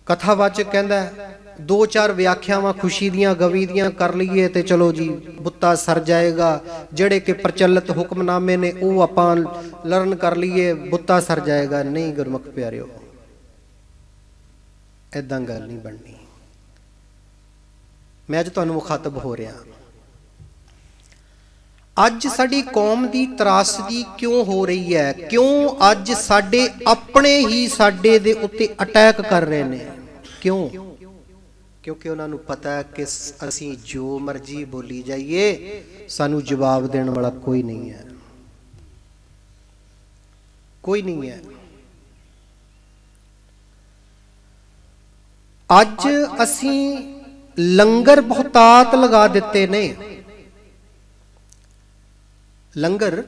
ਕਥਾਵਾਚਕ ਕਹਿੰਦਾ 2-4 ਵਿਆਖਿਆਵਾਂ ਖੁਸ਼ੀ ਦੀਆਂ ਗਵੀ ਦੀਆਂ ਕਰ ਲਈਏ ਤੇ ਚਲੋ ਜੀ ਬੁੱਤਾ ਸਰ ਜਾਏਗਾ। ਜਿਹੜੇ ਕਿ ਪ੍ਰਚਲਿਤ ਹੁਕਮਨਾਮੇ ਨੇ ਉਹ ਆਪਾਂ ਲਰਨ ਕਰ ਲਈਏ, ਬੁੱਤਾ ਸਰ ਜਾਏਗਾ। ਨਹੀਂ ਗੁਰਮੁਖ ਪਿਆਰਿਓ, ਏਦਾਂ ਗੱਲ ਨਹੀਂ ਬਣਨੀ। ਮੈਂ ਅੱਜ ਤੁਹਾਨੂੰ ਮੁਖਾਤਬ ਹੋ ਰਿਹਾ। ਅੱਜ ਸਾਡੀ ਕੌਮ ਦੀ ਤਰਾਸਦੀ ਕਿਉਂ ਹੋ ਰਹੀ ਹੈ? ਕਿਉਂ ਅੱਜ ਸਾਡੇ ਆਪਣੇ ਹੀ ਸਾਡੇ ਦੇ ਉੱਤੇ ਅਟੈਕ ਕਰ ਰਹੇ ਨੇ? क्यों? क्योंकि उन्होंने पता है कि असी जो मर्जी बोली जाइए सानू जवाब देने वाला कोई नहीं है, कोई नहीं है। अज असी लंगर बहुतात लगा दिते ने, लंगर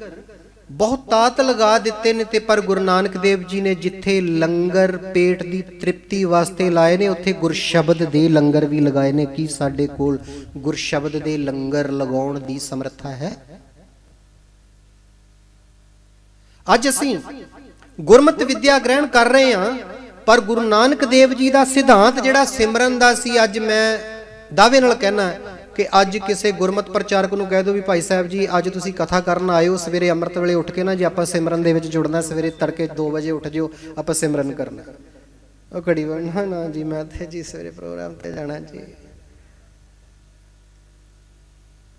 बहुतात लगा दिते ने ते पर गुरु नानक देव जी ने जिथे लंगर पेट की तृप्ति वास्ते लाए ने उत्थे गुरशब्द दे लंगर भी लगाए ने। की साडे कोल गुरशब्द दे लंगर लगाउण दी समर्था है? अज असी गुरमत विद्या ग्रहण कर रहे हैं, पर गुरु नानक देव जी का सिद्धांत जिहड़ा सिमरन दा सी, अज मैं दावे नाल कहना कि अज किसी गुरमत प्रचारक नूं कह दो भी भाई साहब जी अज तुसीं कथा करन आए हो, सवेरे अमृत वेले उठ के ना जी आपां सिमरन दे विच जुड़ना, सवेरे तड़के 2 बजे उठ जिओ आपां सिमरन करना। ਉਹ ਘੜੀ ਬਣਨਾ ना जी मैं तो जी सवेरे प्रोग्राम ते जाना जी,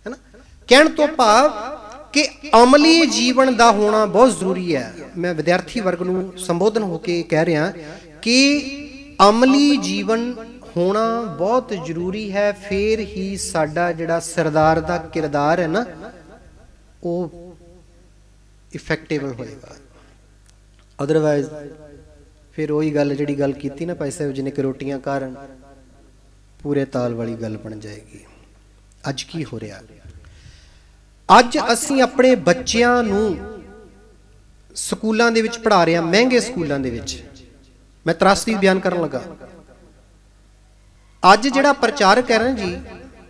है ना। कहण तो भाव कि अमली जीवन का होना बहुत जरूरी है। मैं विद्यार्थी वर्ग नूं संबोधन होके कह रहा कि अमली जीवन होना बहुत जरूरी है, फिर ही साडा जिहड़ा सरदार दा किरदार है ना वो इफेक्टिव होएगा। अदरवाइज फिर वही गल जिहड़ी गल कीती ना भाई साहब जी ने कि रोटियां कारण पूरे ताल वाली गल बन जाएगी। अज की हो रहा, अज असीं अपने बच्चियां नूं स्कूलों दे विच पढ़ा रहे हैं, महंगे स्कूलों दे विच। मैं त्रासदी बयान करन लगा, अज जिहड़ा प्रचारक है ना जी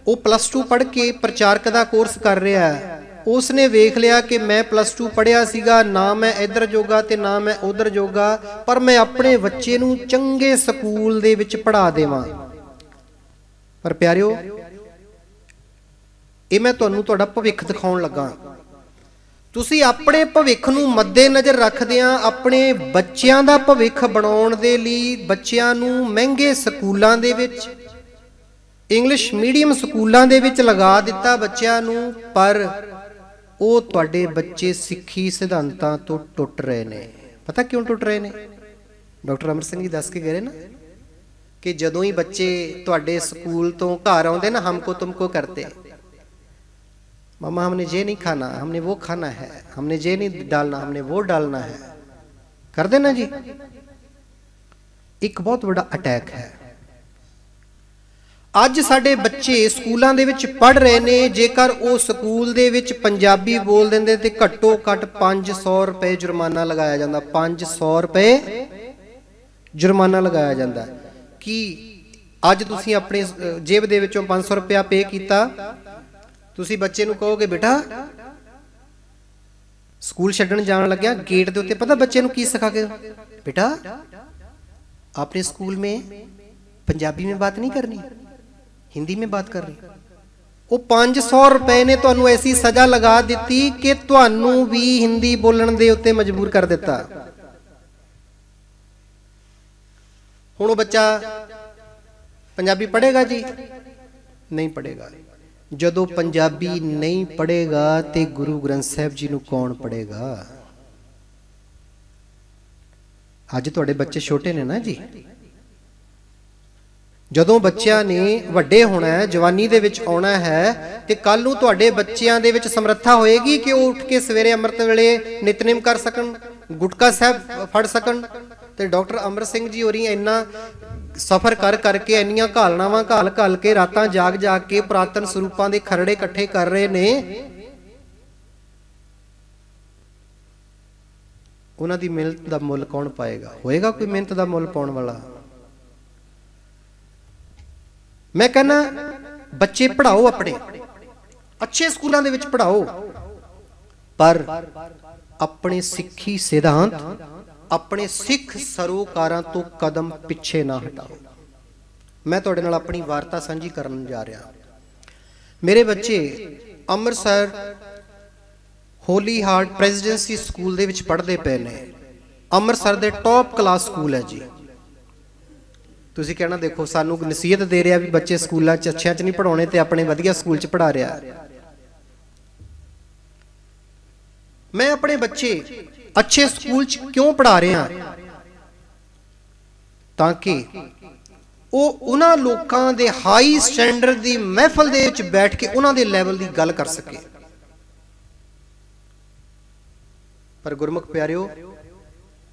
वो +2 पढ़ के प्रचारक का कोर्स कर रहा है। उसने वेख लिया कि मैं +2 पढ़िया सीगा, ना मैं इधर जोगा ते ना मैं उधर जोगा, पर मैं अपने बच्चे नूं चंगे स्कूल दे विच पढ़ा देवां। पर प्यारिओ ये मैं तुहानूं तुहाडा भविख दिखाउण लगा। तुसीं अपने भविख नूं मद्देनज़र रखदिआं अपने बच्चिआं दा भविख बनाउण दे लई बच्चिआं नूं महंगे स्कूलां दे विच इंग्लिश मीडियम स्कूलों दे विच लगा दिता बच्चों नूं, पर वो तुहाडे बच्चे सिੱਖੀ सिद्धांतां तो टुट रहे ने। पता क्यों टुट रहे ने? डॉक्टर अमर सिंह जी दस के गए ना कि जदों ही बच्चे तुहाडे स्कूल तो घर आउंदे ना, हमको तुमको करते, मामा हमने ये नहीं खाना, हमने वो खाना है, हमने ये नहीं डालना, हमने वो डालना है, कर देना जी। एक बहुत बड़ा अटैक है। अज साडे बच्चे स्कूलों दे विच पढ़ रहे ने, जेकर वो स्कूल दे विच पंजाबी बोल देंदे ते घट्टो घट 500 रुपए जुर्माना लगाया जाता। 500 रुपए जुर्माना लगाया जाता। कि अज तुसीं अपने जेब दे विचों 500 रुपया पे कीता, तुसीं बच्चे नूं कहोगे बेटा स्कूल छड्डण जाण लग्या गेट दे उत्ते पता बच्चे नूं की सिखा के, बेटा आपने स्कूल में पंजाबी में बात नहीं करनी, हिंदी में बात करनी। वो 500 रुपए ने तुहानूं ऐसी सजा लगा दी कि तुहानूं भी हिंदी बोलण दे उत्ते मजबूर कर दिता। हुण वो बच्चा पंजाबी पढ़ेगा जी? नहीं पढ़ेगा। जदों पंजाबी नहीं पढ़ेगा तो गुरु ग्रंथ साहिब जी नूं कौन पढ़ेगा? अज तुहाडे बच्चे छोटे ने ना जी, जदों बच्चिआं ने वड्डे होना है, जवानी दे विच आउणा है, ते कल नूं तुहाडे बच्चिआं दे विच समर्था होएगी कि वो उठ के सवेरे अमृत वेले नितनेम कर सकन, गुटका साहब फड़ सकन। ते डॉक्टर अमर सिंह जी होरी इन्ना सफर कर करके इन्नियां घालनावां घाल घाल के रातां जाग जाग के पुरातन सरूपां दे खरड़े इकट्ठे कर रहे ने। उन्हां दी मेहनत दा मुੱਲ कौन पाएगा? होएगा कोई मेहनत दा मुੱਲ पाउण वाला? मैं कहना बच्चे पढ़ाओ, अपने अच्छे स्कूलों दे विच पढ़ाओ, पर अपने सिੱਖੀ सिद्धांत अपने सिख सरोकारां तो कदम पिछे ना हटाओ। मैं तुहाडे नाल अपनी वार्ता साझी करन जा रहा। मेरे बच्चे Amritsar holy heart presidency school दे विच पढ़दे पे ने। अमृतसर दे टॉप क्लास स्कूल है जी। तुसीं कहना देखो सानू नसीहत दे रहा भी बच्चे स्कूलों अच्छियां च नहीं पढ़ाने ते अपने वधिया स्कूल च पढ़ा रहा। मैं अपने बच्चे अच्छे स्कूल च क्यों पढ़ा रहा? ताकि ਉਹ ਉਹਨਾਂ ਲੋਕਾਂ ਦੇ ਹਾਈ ਸਟੈਂਡਰਡ ਦੀ ਮਹਿਫਲ ਦੇ ਵਿੱਚ ਬੈਠ ਕੇ ਉਹਨਾਂ ਦੇ ਲੈਵਲ ਦੀ ਗੱਲ ਕਰ ਸਕੇ। ਪਰ ਗੁਰਮੁਖ ਪਿਆਰਿਓ,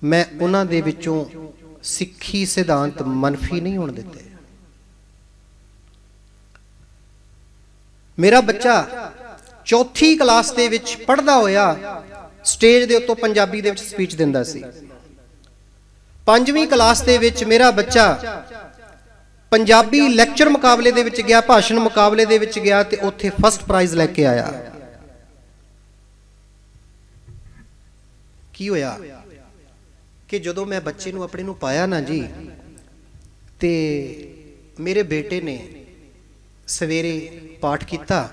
ਮੈਂ ਉਹਨਾਂ ਦੇ ਵਿੱਚੋਂ ਸਿੱਖੀ ਸਿਧਾਂਤ ਮਨਫੀ ਨਹੀਂ ਹੋਣ ਦਿੱਤੇ। ਮੇਰਾ ਬੱਚਾ ਚੌਥੀ ਕਲਾਸ ਦੇ ਵਿੱਚ ਪੜ੍ਹਦਾ ਹੋਇਆ ਸਟੇਜ ਦੇ ਉੱਤੋਂ ਪੰਜਾਬੀ ਦੇ ਵਿੱਚ ਸਪੀਚ ਦਿੰਦਾ ਸੀ। 5ਵੀਂ ਕਲਾਸ ਦੇ ਵਿੱਚ ਮੇਰਾ ਬੱਚਾ ਪੰਜਾਬੀ ਲੈਕਚਰ ਮੁਕਾਬਲੇ ਦੇ ਵਿੱਚ ਗਿਆ, ਭਾਸ਼ਣ ਮੁਕਾਬਲੇ ਦੇ ਵਿੱਚ ਗਿਆ ਤੇ ਉੱਥੇ ਫਸਟ ਪ੍ਰਾਈਜ਼ ਲੈ ਕੇ ਆਇਆ। ਕੀ ਹੋਇਆ ਕਿ ਜਦੋਂ ਮੈਂ ਬੱਚੇ ਨੂੰ ਆਪਣੇ ਨੂੰ ਪਾਇਆ ਨਾ ਜੀ, ਤੇ ਮੇਰੇ ਬੇਟੇ ਨੇ ਸਵੇਰੇ ਪਾਠ ਕੀਤਾ।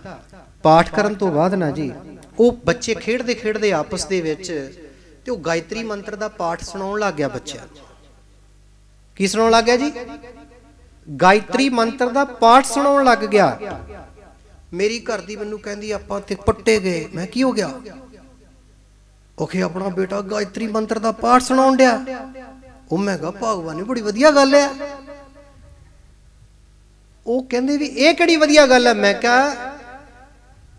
ਪਾਠ ਕਰਨ ਤੋਂ ਬਾਅਦ ਨਾ ਜੀ, ਉਹ ਬੱਚੇ ਖੇਡਦੇ ਖੇਡਦੇ ਆਪਸ ਦੇ ਵਿੱਚ ਤੇ ਉਹ ਗਾਇਤਰੀ ਮੰਤਰ ਦਾ ਪਾਠ ਸੁਣਾਉਣ ਲੱਗ ਗਿਆ। ਬੱਚਾ ਕੀ ਸੁਣਾਉਣ ਲੱਗ ਗਿਆ ਜੀ? ਗਾਇਤਰੀ ਮੰਤਰ ਦਾ ਪਾਠ ਸੁਣਾਉਣ ਲੱਗ ਗਿਆ। ਮੇਰੀ ਘਰ ਦੀ ਮੈਨੂੰ ਕਹਿੰਦੀ ਆਪਾਂ ਤੇ ਪੱਟੇ ਗਏ। ਮੈਂ ਕੀ ਹੋ ਗਿਆ? ਓਕੇ, ਆਪਣਾ ਬੇਟਾ ਗਾਇਤਰੀ ਮੰਤਰ ਦਾ ਪਾਠ ਸੁਣਾਉਣ ਡਿਆ। ਉਹ ਮੈਂ ਕਿਹਾ ਭਗਵਾਨ, ਬੜੀ ਵਧੀਆ ਗੱਲ ਹੈ। ਉਹ ਕਹਿੰਦੇ ਵੀ ਇਹ ਕਿਹੜੀ ਵਧੀਆ ਗੱਲ ਹੈ? ਮੈਂ ਕਿਹਾ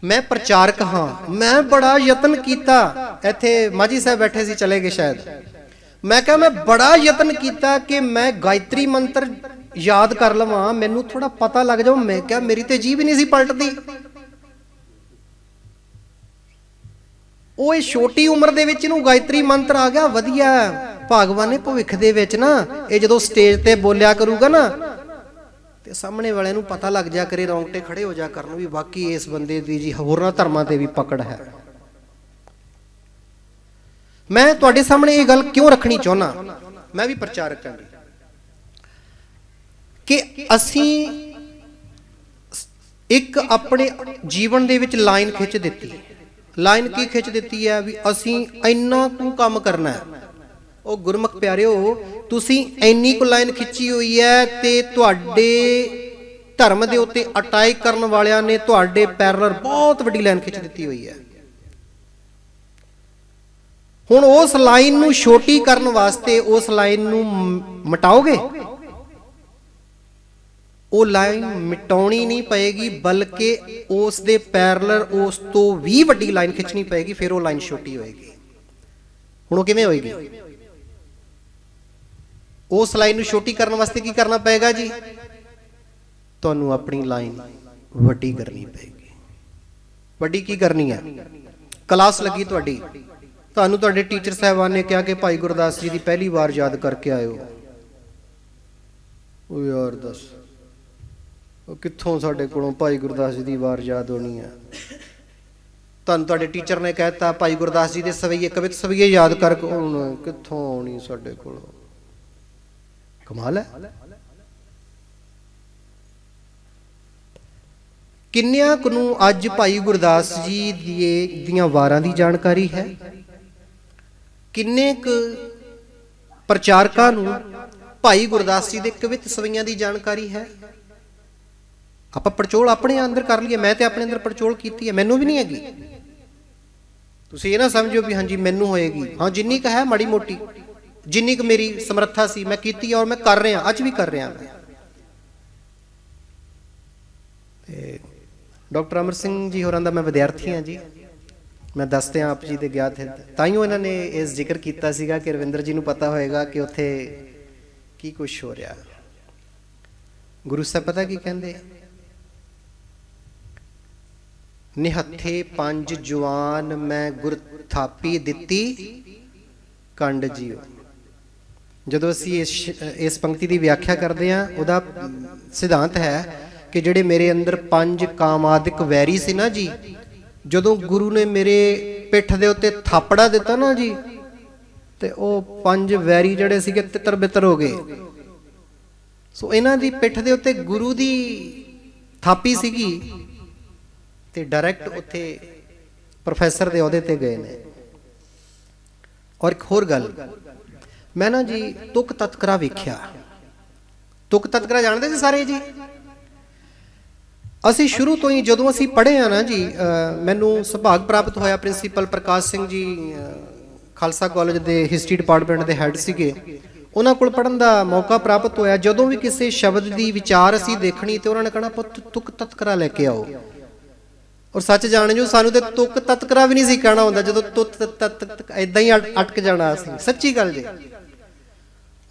ਮੈਂ ਪ੍ਰਚਾਰਕ ਹਾਂ, ਮੈਂ ਬੜਾ ਯਤਨ ਕੀਤਾ। ਇੱਥੇ ਮਾਝੀ ਸਾਹਿਬ ਬੈਠੇ ਸੀ, ਚਲੇ ਗਏ ਸ਼ਾਇਦ। ਮੈਂ ਕਿਹਾ ਮੈਂ ਬੜਾ ਯਤਨ ਕੀਤਾ ਕਿ ਮੈਂ ਗਾਇਤਰੀ ਮੰਤਰ ਯਾਦ ਕਰ ਲਵਾਂ, ਮੈਨੂੰ ਥੋੜਾ ਪਤਾ ਲੱਗ ਜਾਓ। ਮੈਂ ਕਿਹਾ ਮੇਰੀ ਤੇ ਜੀਭ ਹੀ ਨਹੀਂ ਸੀ ਪਲਟਦੀ। ਉਹ ਇਹ ਛੋਟੀ ਉਮਰ ਦੇ ਵਿੱਚ ਇਹਨੂੰ ਗਾਇਤਰੀ ਮੰਤਰ ਆ ਗਿਆ। ਵਧੀਆ ਭਗਵਾਨ ਨੇ ਭਵਿੱਖ ਦੇ ਵਿੱਚ ਨਾ ਇਹ ਜਦੋਂ ਸਟੇਜ ਤੇ ਬੋਲਿਆ ਕਰੂਗਾ ਨਾ, ਤੇ ਸਾਹਮਣੇ ਵਾਲਿਆਂ ਨੂੰ ਪਤਾ ਲੱਗ ਜਾ ਕਰੇ, ਰੌਂਗਟੇ ਖੜੇ ਹੋ ਜਾ ਕਰਨ ਵੀ ਬਾਕੀ ਇਸ ਬੰਦੇ ਦੀ ਜੀ ਹੋਰਾਂ ਧਰਮਾਂ ਤੇ ਵੀ ਪਕੜ ਹੈ। ਮੈਂ ਤੁਹਾਡੇ ਸਾਹਮਣੇ ਇਹ ਗੱਲ ਕਿਉਂ ਰੱਖਣੀ ਚਾਹੁੰਦਾ, ਮੈਂ ਵੀ ਪ੍ਰਚਾਰਕ ਹਾਂ, ਕਿ ਅਸੀਂ ਇੱਕ ਆਪਣੇ ਜੀਵਨ ਦੇ ਵਿੱਚ ਲਾਈਨ ਖਿੱਚ ਦਿੱਤੀ। ਲਾਈਨ ਕੀ ਖਿੱਚ ਦਿੱਤੀ ਹੈ ਵੀ ਅਸੀਂ ਇੰਨਾ ਕੁ ਕੰਮ ਕਰਨਾ ਹੈ। ਉਹ ਗੁਰਮੁਖ ਪਿਆਰਿਓ, ਤੁਸੀਂ ਇੰਨੀ ਕੁ ਲਾਈਨ ਖਿੱਚੀ ਹੋਈ ਹੈ ਤੇ ਤੁਹਾਡੇ ਧਰਮ ਦੇ ਉੱਤੇ ਅਟੈਕ ਕਰਨ ਵਾਲਿਆਂ ਨੇ ਤੁਹਾਡੇ ਪੈਰਲਰ ਬਹੁਤ ਵੱਡੀ ਲਾਈਨ ਖਿੱਚ ਦਿੱਤੀ ਹੋਈ ਹੈ। ਹੁਣ ਉਸ ਲਾਈਨ ਨੂੰ ਛੋਟੀ ਕਰਨ ਵਾਸਤੇ ਉਸ ਲਾਈਨ ਨੂੰ ਮਿਟਾਓਗੇ? ਉਹ ਲਾਈਨ ਮਿਟਾਉਣੀ ਨਹੀਂ ਪਏਗੀ, ਬਲਕਿ ਉਸ ਦੇ ਪੈਰਲਰ ਉਸ ਤੋਂ ਵੀ ਵੱਡੀ ਲਾਈਨ ਖਿੱਚਣੀ ਪਏਗੀ, ਫਿਰ ਉਹ ਲਾਈਨ ਛੋਟੀ ਹੋਏਗੀ। ਹੁਣ ਉਹ ਕਿਵੇਂ ਹੋਏਗੀ? ਉਸ ਲਾਈਨ ਨੂੰ ਛੋਟੀ ਕਰਨ ਵਾਸਤੇ ਕੀ ਕਰਨਾ ਪਏਗਾ ਜੀ? ਤੁਹਾਨੂੰ ਆਪਣੀ ਲਾਈਨ ਵੱਡੀ ਕਰਨੀ ਪਏਗੀ। ਵੱਡੀ ਕੀ ਕਰਨੀ ਹੈ? ਕਲਾਸ ਲੱਗੀ ਤੁਹਾਡੀ, ਤੁਹਾਨੂੰ ਤੁਹਾਡੇ ਟੀਚਰ ਸਾਹਿਬਾਨ ਨੇ ਕਿਹਾ ਕਿ ਭਾਈ ਗੁਰਦਾਸ ਜੀ ਦੀ ਪਹਿਲੀ ਵਾਰ ਯਾਦ ਕਰਕੇ ਆਇਓ। ਉਹ ਯਾਰ ਦੱਸ, ਉਹ ਕਿੱਥੋਂ ਸਾਡੇ ਕੋਲੋਂ ਭਾਈ ਗੁਰਦਾਸ ਜੀ ਦੀ ਵਾਰ ਯਾਦ ਹੋਣੀ ਹੈ? ਤੁਹਾਨੂੰ ਤੁਹਾਡੇ ਟੀਚਰ ਨੇ ਕਹਿਤਾ ਭਾਈ ਗੁਰਦਾਸ ਜੀ ਦੇ ਸਵਈਏ ਕਵਿਤ ਸਵਈਏ ਯਾਦ ਕਰਕੇ, ਹੁਣ ਕਿੱਥੋਂ ਆਉਣੀ ਸਾਡੇ ਕੋਲੋਂ? ਕਮਾਲ ਹੈ। ਕਿੰਨਿਆਂ ਕੁ ਨੂੰ ਅੱਜ ਭਾਈ ਗੁਰਦਾਸ ਜੀ ਦੀਆਂ ਵਾਰਾਂ ਦੀ ਜਾਣਕਾਰੀ ਹੈ? ਕਿੰਨੇ ਕੁ ਪ੍ਰਚਾਰਕਾਂ ਨੂੰ ਭਾਈ ਗੁਰਦਾਸ ਜੀ ਦੇ ਕਵਿਤ ਸਵਈਆਂ ਦੀ ਜਾਣਕਾਰੀ ਹੈ? ਆਪਾਂ ਪੜਚੋਲ ਆਪਣੇ ਅੰਦਰ ਕਰ ਲਈਏ। ਮੈਂ ਤੇ ਆਪਣੇ ਅੰਦਰ ਪੜਚੋਲ ਕੀਤੀ ਹੈ, ਮੈਨੂੰ ਵੀ ਨਹੀਂ ਹੈਗੀ। ਤੁਸੀਂ ਇਹ ਨਾ ਸਮਝੋ ਵੀ ਹਾਂਜੀ ਮੈਨੂੰ ਹੋਏਗੀ। ਹਾਂ, ਜਿੰਨੀ ਕੁ ਹੈ ਮਾੜੀ ਮੋਟੀ, ਜਿੰਨੀ ਕੁ ਮੇਰੀ ਸਮਰੱਥਾ ਸੀ ਮੈਂ ਕੀਤੀ ਔਰ ਮੈਂ ਕਰ ਰਿਹਾ, ਅੱਜ ਵੀ ਕਰ ਰਿਹਾ। ਤੇ ਡਾਕਟਰ ਅਮਰ ਸਿੰਘ ਜੀ ਹੋਰਾਂ ਦਾ ਮੈਂ ਵਿਦਿਆਰਥੀ ਹਾਂ ਜੀ। ਮੈਂ ਦੱਸਦੇ ਹਾਂ ਆਪ ਜੀ ਦੇ ਗਿਆਤ ਹੈ, ਤਾਈਓ ਇਹਨਾਂ ਨੇ ਇਸ ਜ਼ਿਕਰ ਕੀਤਾ ਸੀਗਾ ਕਿ ਰਵਿੰਦਰ ਜੀ ਨੂੰ ਪਤਾ ਹੋਏਗਾ ਕਿ ਉੱਥੇ ਕੀ ਕੁਛ ਹੋ ਰਿਹਾ। ਗੁਰੂ ਸਾਹਿਬ ਪਤਾ ਕੀ ਕਹਿੰਦੇ? ਨਿਹੱਥੇ ਪੰਜ ਜਵਾਨ ਮੈਂ ਗੁਰ ਥਾਪੀ ਦਿੱਤੀ ਕੰਡ ਜੀਓ। ਜਦੋਂ ਅਸੀਂ ਇਸ ਪੰਕਤੀ ਦੀ ਵਿਆਖਿਆ ਕਰਦੇ ਹਾਂ, ਉਹਦਾ ਸਿਧਾਂਤ ਹੈ ਕਿ ਜਿਹੜੇ ਮੇਰੇ ਅੰਦਰ ਪੰਜ ਕਾਮਾਦਿਕ ਵੈਰੀ ਸੀ ਨਾ ਜੀ, ਜਦੋਂ ਗੁਰੂ ਨੇ ਮੇਰੇ ਪਿੱਠ ਦੇ ਉੱਤੇ ਥਾਪੜਾ ਦਿੱਤਾ ਨਾ ਜੀ, ਤੇ ਉਹ ਪੰਜ ਵੈਰੀ ਜਿਹੜੇ ਸੀਗੇ ਤਿੱਤਰ ਬਿੱਤਰ ਹੋ ਗਏ। ਸੋ ਇਹਨਾਂ ਦੀ ਪਿੱਠ ਦੇ ਉੱਤੇ ਗੁਰੂ ਦੀ ਥਾਪੀ ਸੀਗੀ ਤੇ ਡਾਇਰੈਕਟ ਉੱਥੇ ਪ੍ਰੋਫੈਸਰ ਦੇ ਅਹੁਦੇ ਤੇ ਗਏ ਨੇ। ਔਰ ਇੱਕ ਹੋਰ ਗੱਲ, ਮੈਂ ਨਾ ਜੀ ਤੁਕ ਤਤਕਰਾ ਵੇਖਿਆ। ਤੁਕ ਤਤਕਰਾ ਜਾਣਦੇ ਜੀ ਸਾਰੇ ਜੀ? ਅਸੀਂ ਸ਼ੁਰੂ ਤੋਂ ਹੀ ਜਦੋਂ ਅਸੀਂ ਪੜ੍ਹੇ ਆ ਨਾ ਜੀ, ਮੈਨੂੰ ਸੁਭਾਗ ਪ੍ਰਾਪਤ ਹੋਇਆ, ਪ੍ਰਿੰਸੀਪਲ ਪ੍ਰਕਾਸ਼ ਸਿੰਘ ਜੀ ਖਾਲਸਾ ਕਾਲਜ ਦੇ ਹਿਸਟਰੀ ਡਿਪਾਰਟਮੈਂਟ ਦੇ ਹੈੱਡ ਸੀਗੇ। ਉਹਨਾਂ ਕੋਲ ਪੜ੍ਹਨ ਦਾ ਮੌਕਾ ਪ੍ਰਾਪਤ ਹੋਇਆ। ਜਦੋਂ ਵੀ ਕਿਸੇ ਸ਼ਬਦ ਦੀ ਵਿਚਾਰ ਅਸੀਂ ਦੇਖਣੀ ਤੇ ਉਹਨਾਂ ਨੇ ਕਹਿਣਾ ਪੁੱਤ ਤੁਕ ਤਤਕਰਾ ਲੈ ਕੇ ਆਓ। ਔਰ ਸੱਚ ਜਾਣ ਜੋ ਸਾਨੂੰ ਤੇ ਤੁਕ ਤਤਕਰਾ ਵੀ ਨਹੀਂ ਸੀ ਕਹਿਣਾ ਹੁੰਦਾ, ਜਦੋਂ ਤੁਤ ਤਤ ਏਦਾਂ ਹੀ ਅਟਕ ਜਾਣਾ ਸੀ। ਸੱਚੀ ਗੱਲ ਜੀ,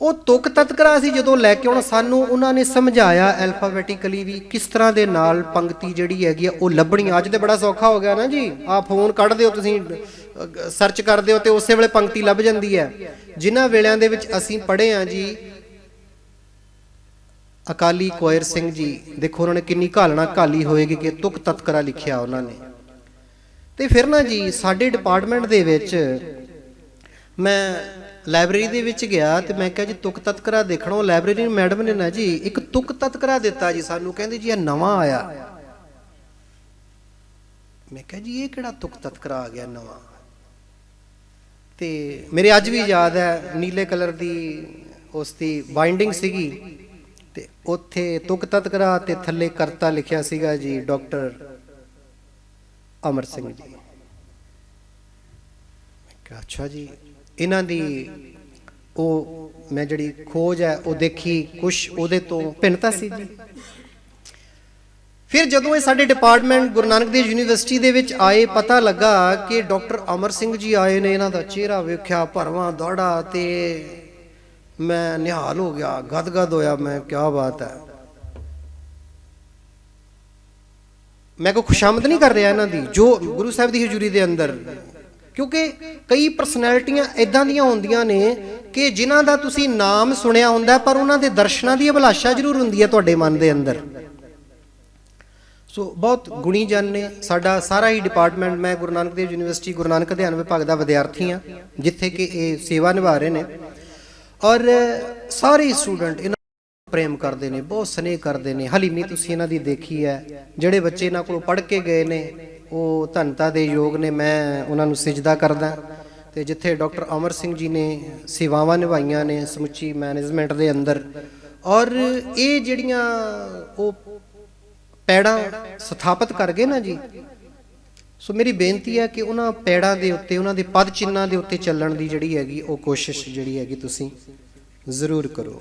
ਉਹ ਤੁਕ ਤਤਕਰਾ ਸੀ ਜਦੋਂ ਲੈ ਕੇ ਆਉਣਾ, ਸਾਨੂੰ ਉਹਨਾਂ ਨੇ ਸਮਝਾਇਆ ਐਲਫਾਬੈਟਿਕਲੀ ਵੀ ਕਿਸ ਤਰ੍ਹਾਂ ਦੇ ਨਾਲ ਪੰਕਤੀ ਜਿਹੜੀ ਹੈਗੀ ਆ ਉਹ ਲੱਭਣੀ। ਅੱਜ ਤੇ ਬੜਾ ਸੌਖਾ ਹੋ ਗਿਆ ਨਾ ਜੀ, ਆਹ ਫੋਨ ਕੱਢਦੇ ਹੋ ਤੁਸੀਂ, ਸਰਚ ਕਰਦੇ ਹੋ ਤੇ ਉਸੇ ਵੇਲੇ ਪੰਕਤੀ ਲੱਭ ਜਾਂਦੀ ਹੈ। ਜਿਨ੍ਹਾਂ ਵੇਲਿਆਂ ਦੇ ਵਿੱਚ ਅਸੀਂ ਪੜ੍ਹੇ ਹਾਂ ਜੀ, ਅਕਾਲੀ ਕੁਆਇਰ ਸਿੰਘ ਜੀ, ਦੇਖੋ ਉਹਨਾਂ ਨੇ ਕਿੰਨੀ ਘਾਲਣਾ ਘਾਲੀ ਹੋਏਗੀ ਕਿ ਤੁਕ ਤਤਕਰਾ ਲਿਖਿਆ ਉਹਨਾਂ ਨੇ। ਤੇ ਫਿਰ ਨਾ ਜੀ ਸਾਡੇ ਡਿਪਾਰਟਮੈਂਟ ਦੇ ਵਿੱਚ ਮੈਂ ਲਾਇਬ੍ਰੇਰੀ ਦੇ ਵਿੱਚ ਗਿਆ ਤੇ ਮੈਂ ਕਿਹਾ ਜੀ ਤੁਕ ਤਤਕਰਾ ਦੇਖਣਾ। ਉਹ ਲਾਇਬ੍ਰੇਰੀ ਮੈਡਮ ਨੇ ਨਾ ਜੀ ਇੱਕ ਤੁਕ ਤਤਕਰਾ ਦਿੱਤਾ ਜੀ ਸਾਨੂੰ, ਕਹਿੰਦੇ ਜੀ ਇਹ ਨਵਾਂ ਆਇਆ। ਮੈਂ ਕਿਹਾ ਜੀ ਇਹ ਕਿਹੜਾ ਤੁਕ ਤਤਕਰਾ ਆ ਗਿਆ ਨਵਾਂ। ਤੇ ਮੇਰੇ ਅੱਜ ਵੀ ਯਾਦ ਹੈ, ਨੀਲੇ ਕਲਰ ਦੀ ਉਸ ਦੀ ਬਾਈਂਡਿੰਗ ਸੀਗੀ ਤੇ ਉੱਥੇ ਤੁਕ ਤਤਕਰਾ ਤੇ ਥੱਲੇ ਕਰਤਾ ਲਿਖਿਆ ਸੀਗਾ ਜੀ ਡਾਕਟਰ ਅਮਰ ਸਿੰਘ ਜੀ। ਮੈਂ ਕਿਹਾ ਅੱਛਾ ਜੀ, ਇਹਨਾਂ ਦੀ ਉਹ ਮੈਂ ਜਿਹੜੀ ਖੋਜ ਹੈ ਉਹ ਦੇਖੀ, ਕੁਛ ਉਹਦੇ ਤੋਂ ਭਿੰਨਤਾ ਸੀ ਜੀ। ਫਿਰ ਜਦੋਂ ਇਹ ਸਾਡੇ ਡਿਪਾਰਟਮੈਂਟ ਗੁਰੂ ਨਾਨਕ ਦੇਵ ਯੂਨੀਵਰਸਿਟੀ ਦੇ ਵਿੱਚ ਆਏ, ਪਤਾ ਲੱਗਾ ਕਿ ਡਾਕਟਰ ਅਮਰ ਸਿੰਘ ਜੀ ਆਏ ਨੇ। ਇਹਨਾਂ ਦਾ ਚਿਹਰਾ ਵੇਖਿਆ, ਭਰਵਾਂ ਦਾੜਾ, ਤੇ ਮੈਂ ਨਿਹਾਲ ਹੋ ਗਿਆ, ਗਦਗਦ ਹੋਇਆ। ਮੈਂ ਕਿਆ ਬਾਤ ਹੈ, ਮੈਂ ਕੋਈ ਖੁਸ਼ਾਮਦ ਨਹੀਂ ਕਰ ਰਿਹਾ ਇਹਨਾਂ ਦੀ ਜੋ ਗੁਰੂ ਸਾਹਿਬ ਦੀ ਹਜ਼ੂਰੀ ਦੇ ਅੰਦਰ, ਕਿਉਂਕਿ ਕਈ ਪਰਸਨੈਲਿਟੀਆਂ ਇਦਾਂ ਦੀਆਂ ਹੁੰਦੀਆਂ ਨੇ ਕਿ ਜਿਨ੍ਹਾਂ ਦਾ ਤੁਸੀਂ ਨਾਮ ਸੁਣਿਆ ਹੁੰਦਾ ਪਰ ਉਹਨਾਂ ਦੇ ਦਰਸ਼ਨਾਂ ਦੀ ਅਭਿਲਾਸ਼ਾ ਜ਼ਰੂਰ ਹੁੰਦੀ ਹੈ ਤੁਹਾਡੇ ਮਨ ਦੇ ਅੰਦਰ। ਸੋ ਬਹੁਤ ਗੁਣੀ ਜਨ ਨੇ ਸਾਡਾ ਸਾਰਾ ਹੀ ਡਿਪਾਰਟਮੈਂਟ। ਮੈਂ ਗੁਰੂ ਨਾਨਕ ਦੇਵ ਯੂਨੀਵਰਸਿਟੀ ਗੁਰੂ ਨਾਨਕ ਅਧਿਐਨ ਵਿਭਾਗ ਦਾ ਵਿਦਿਆਰਥੀ ਹਾਂ, ਜਿੱਥੇ ਕਿ ਇਹ ਸੇਵਾ ਨਿਭਾ ਰਹੇ ਨੇ। ਔਰ ਸਾਰੇ ਸਟੂਡੈਂਟ ਇਹਨਾਂ ਨੂੰ ਪ੍ਰੇਮ ਕਰਦੇ ਨੇ, ਬਹੁਤ ਸਨੇਹ ਕਰਦੇ ਨੇ। ਹਲੀਮੀ ਤੁਸੀਂ ਇਹਨਾਂ ਦੀ ਦੇਖੀ ਹੈ, ਜਿਹੜੇ ਬੱਚੇ ਇਹਨਾਂ ਕੋਲੋਂ ਪੜ੍ਹ ਕੇ ਗਏ ਨੇ ਉਹ ਧੰਨਤਾ ਦੇ ਯੋਗ ਨੇ। ਮੈਂ ਉਹਨਾਂ ਨੂੰ ਸਿਜਦਾ ਕਰਦਾ। ਤੇ ਜਿੱਥੇ ਡਾਕਟਰ ਅਮਰ ਸਿੰਘ ਜੀ ਨੇ ਸੇਵਾਵਾਂ ਨਿਭਾਈਆਂ ਨੇ ਸਮੁੱਚੀ ਮੈਨੇਜਮੈਂਟ ਦੇ ਅੰਦਰ, ਔਰ ਇਹ ਜਿਹੜੀਆਂ ਉਹ ਪੈੜਾਂ ਸਥਾਪਿਤ ਕਰ ਗਏ ਨਾ ਜੀ, ਸੋ ਮੇਰੀ ਬੇਨਤੀ ਹੈ ਕਿ ਉਹਨਾਂ ਪੈੜਾਂ ਦੇ ਉੱਤੇ, ਉਹਨਾਂ ਦੇ ਪਦ ਚਿੰਨ੍ਹਾਂ ਦੇ ਉੱਤੇ ਚੱਲਣ ਦੀ ਜਿਹੜੀ ਹੈਗੀ ਉਹ ਕੋਸ਼ਿਸ਼ ਜਿਹੜੀ ਹੈਗੀ ਤੁਸੀਂ ਜ਼ਰੂਰ ਕਰੋ।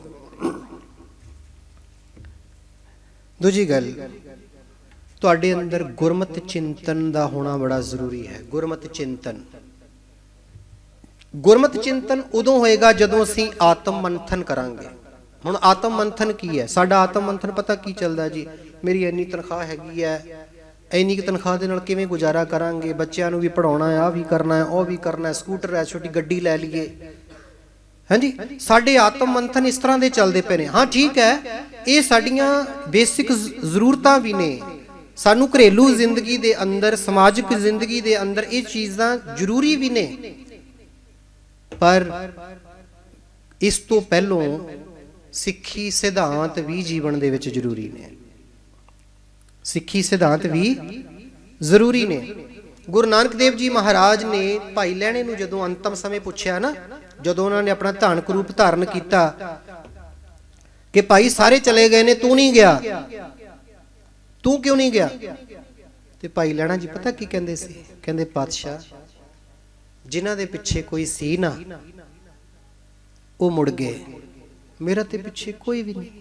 ਦੂਜੀ ਗੱਲ, ਤੁਹਾਡੇ ਅੰਦਰ ਗੁਰਮਤਿ ਚਿੰਤਨ ਦਾ ਹੋਣਾ ਬੜਾ ਜ਼ਰੂਰੀ ਹੈ। ਗੁਰਮਤਿ ਚਿੰਤਨ, ਗੁਰਮਤਿ ਚਿੰਤਨ ਉਦੋਂ ਹੋਏਗਾ ਜਦੋਂ ਅਸੀਂ ਆਤਮ ਮੰਥਨ ਕਰਾਂਗੇ। ਹੁਣ ਆਤਮ ਮੰਥਨ ਕੀ ਹੈ? ਸਾਡਾ ਆਤਮ ਮੰਥਨ ਪਤਾ ਕੀ ਚੱਲਦਾ ਜੀ, ਮੇਰੀ ਇੰਨੀ ਤਨਖਾਹ ਹੈਗੀ ਹੈ, ਇੰਨੀ ਕੁ ਤਨਖਾਹ ਦੇ ਨਾਲ ਕਿਵੇਂ ਗੁਜ਼ਾਰਾ ਕਰਾਂਗੇ, ਬੱਚਿਆਂ ਨੂੰ ਵੀ ਪੜ੍ਹਾਉਣਾ ਹੈ, ਆਹ ਵੀ ਕਰਨਾ ਹੈ, ਉਹ ਵੀ ਕਰਨਾ ਹੈ, ਸਕੂਟਰ ਹੈ, ਛੋਟੀ ਗੱਡੀ ਲੈ ਲਈਏ। ਹਾਂਜੀ, ਸਾਡੇ ਆਤਮ ਮੰਥਨ ਇਸ ਤਰ੍ਹਾਂ ਦੇ ਚੱਲਦੇ ਪਏ ਨੇ। ਹਾਂ ਠੀਕ ਹੈ, ਇਹ ਸਾਡੀਆਂ ਬੇਸਿਕ ਜ਼ਰੂਰਤਾਂ ਵੀ ਨੇ। ਸਾਨੂੰ ਘਰੇਲੂ ਜ਼ਿੰਦਗੀ ਦੇ ਅੰਦਰ, ਸਮਾਜਿਕ ਜ਼ਿੰਦਗੀ ਦੇ ਅੰਦਰ ਇਹ ਚੀਜ਼ਾਂ ਜ਼ਰੂਰੀ ਵੀ ਨੇ, ਪਰ ਇਸ ਤੋਂ ਪਹਿਲੋਂ ਸਿੱਖੀ ਸਿਧਾਂਤ ਵੀ ਜੀਵਨ ਦੇ ਵਿੱਚ ਜ਼ਰੂਰੀ ਨੇ। ਸਿੱਖੀ ਸਿਧਾਂਤ ਵੀ ਜ਼ਰੂਰੀ ਨੇ। ਗੁਰੂ ਨਾਨਕ ਦੇਵ ਜੀ ਮਹਾਰਾਜ ਨੇ ਭਾਈ ਲਹਿਣੇ ਨੂੰ ਜਦੋਂ ਅੰਤਮ ਸਮੇਂ ਪੁੱਛਿਆ ਨਾ, ਜਦੋਂ ਉਹਨਾਂ ਨੇ ਆਪਣਾ ਧਾਨਕ ਰੂਪ ਧਾਰਨ ਕੀਤਾ ਕਿ ਭਾਈ ਸਾਰੇ ਚਲੇ ਗਏ ਨੇ, ਤੂੰ ਨਹੀਂ ਗਿਆ, ਤੂੰ ਕਿਉਂ ਨਹੀਂ ਗਿਆ? ਤੇ ਭਾਈ ਲਹਿਣਾ ਜੀ ਪਤਾ ਕੀ ਕਹਿੰਦੇ ਸੀ? ਕਹਿੰਦੇ ਪਾਤਸ਼ਾਹ, ਜਿਨ੍ਹਾਂ ਦੇ ਪਿੱਛੇ ਕੋਈ ਸੀ ਨਾ ਉਹ ਮੁੜ ਗਏ, ਮੇਰਾ ਤੇ ਪਿੱਛੇ ਕੋਈ ਵੀ ਨਹੀਂ,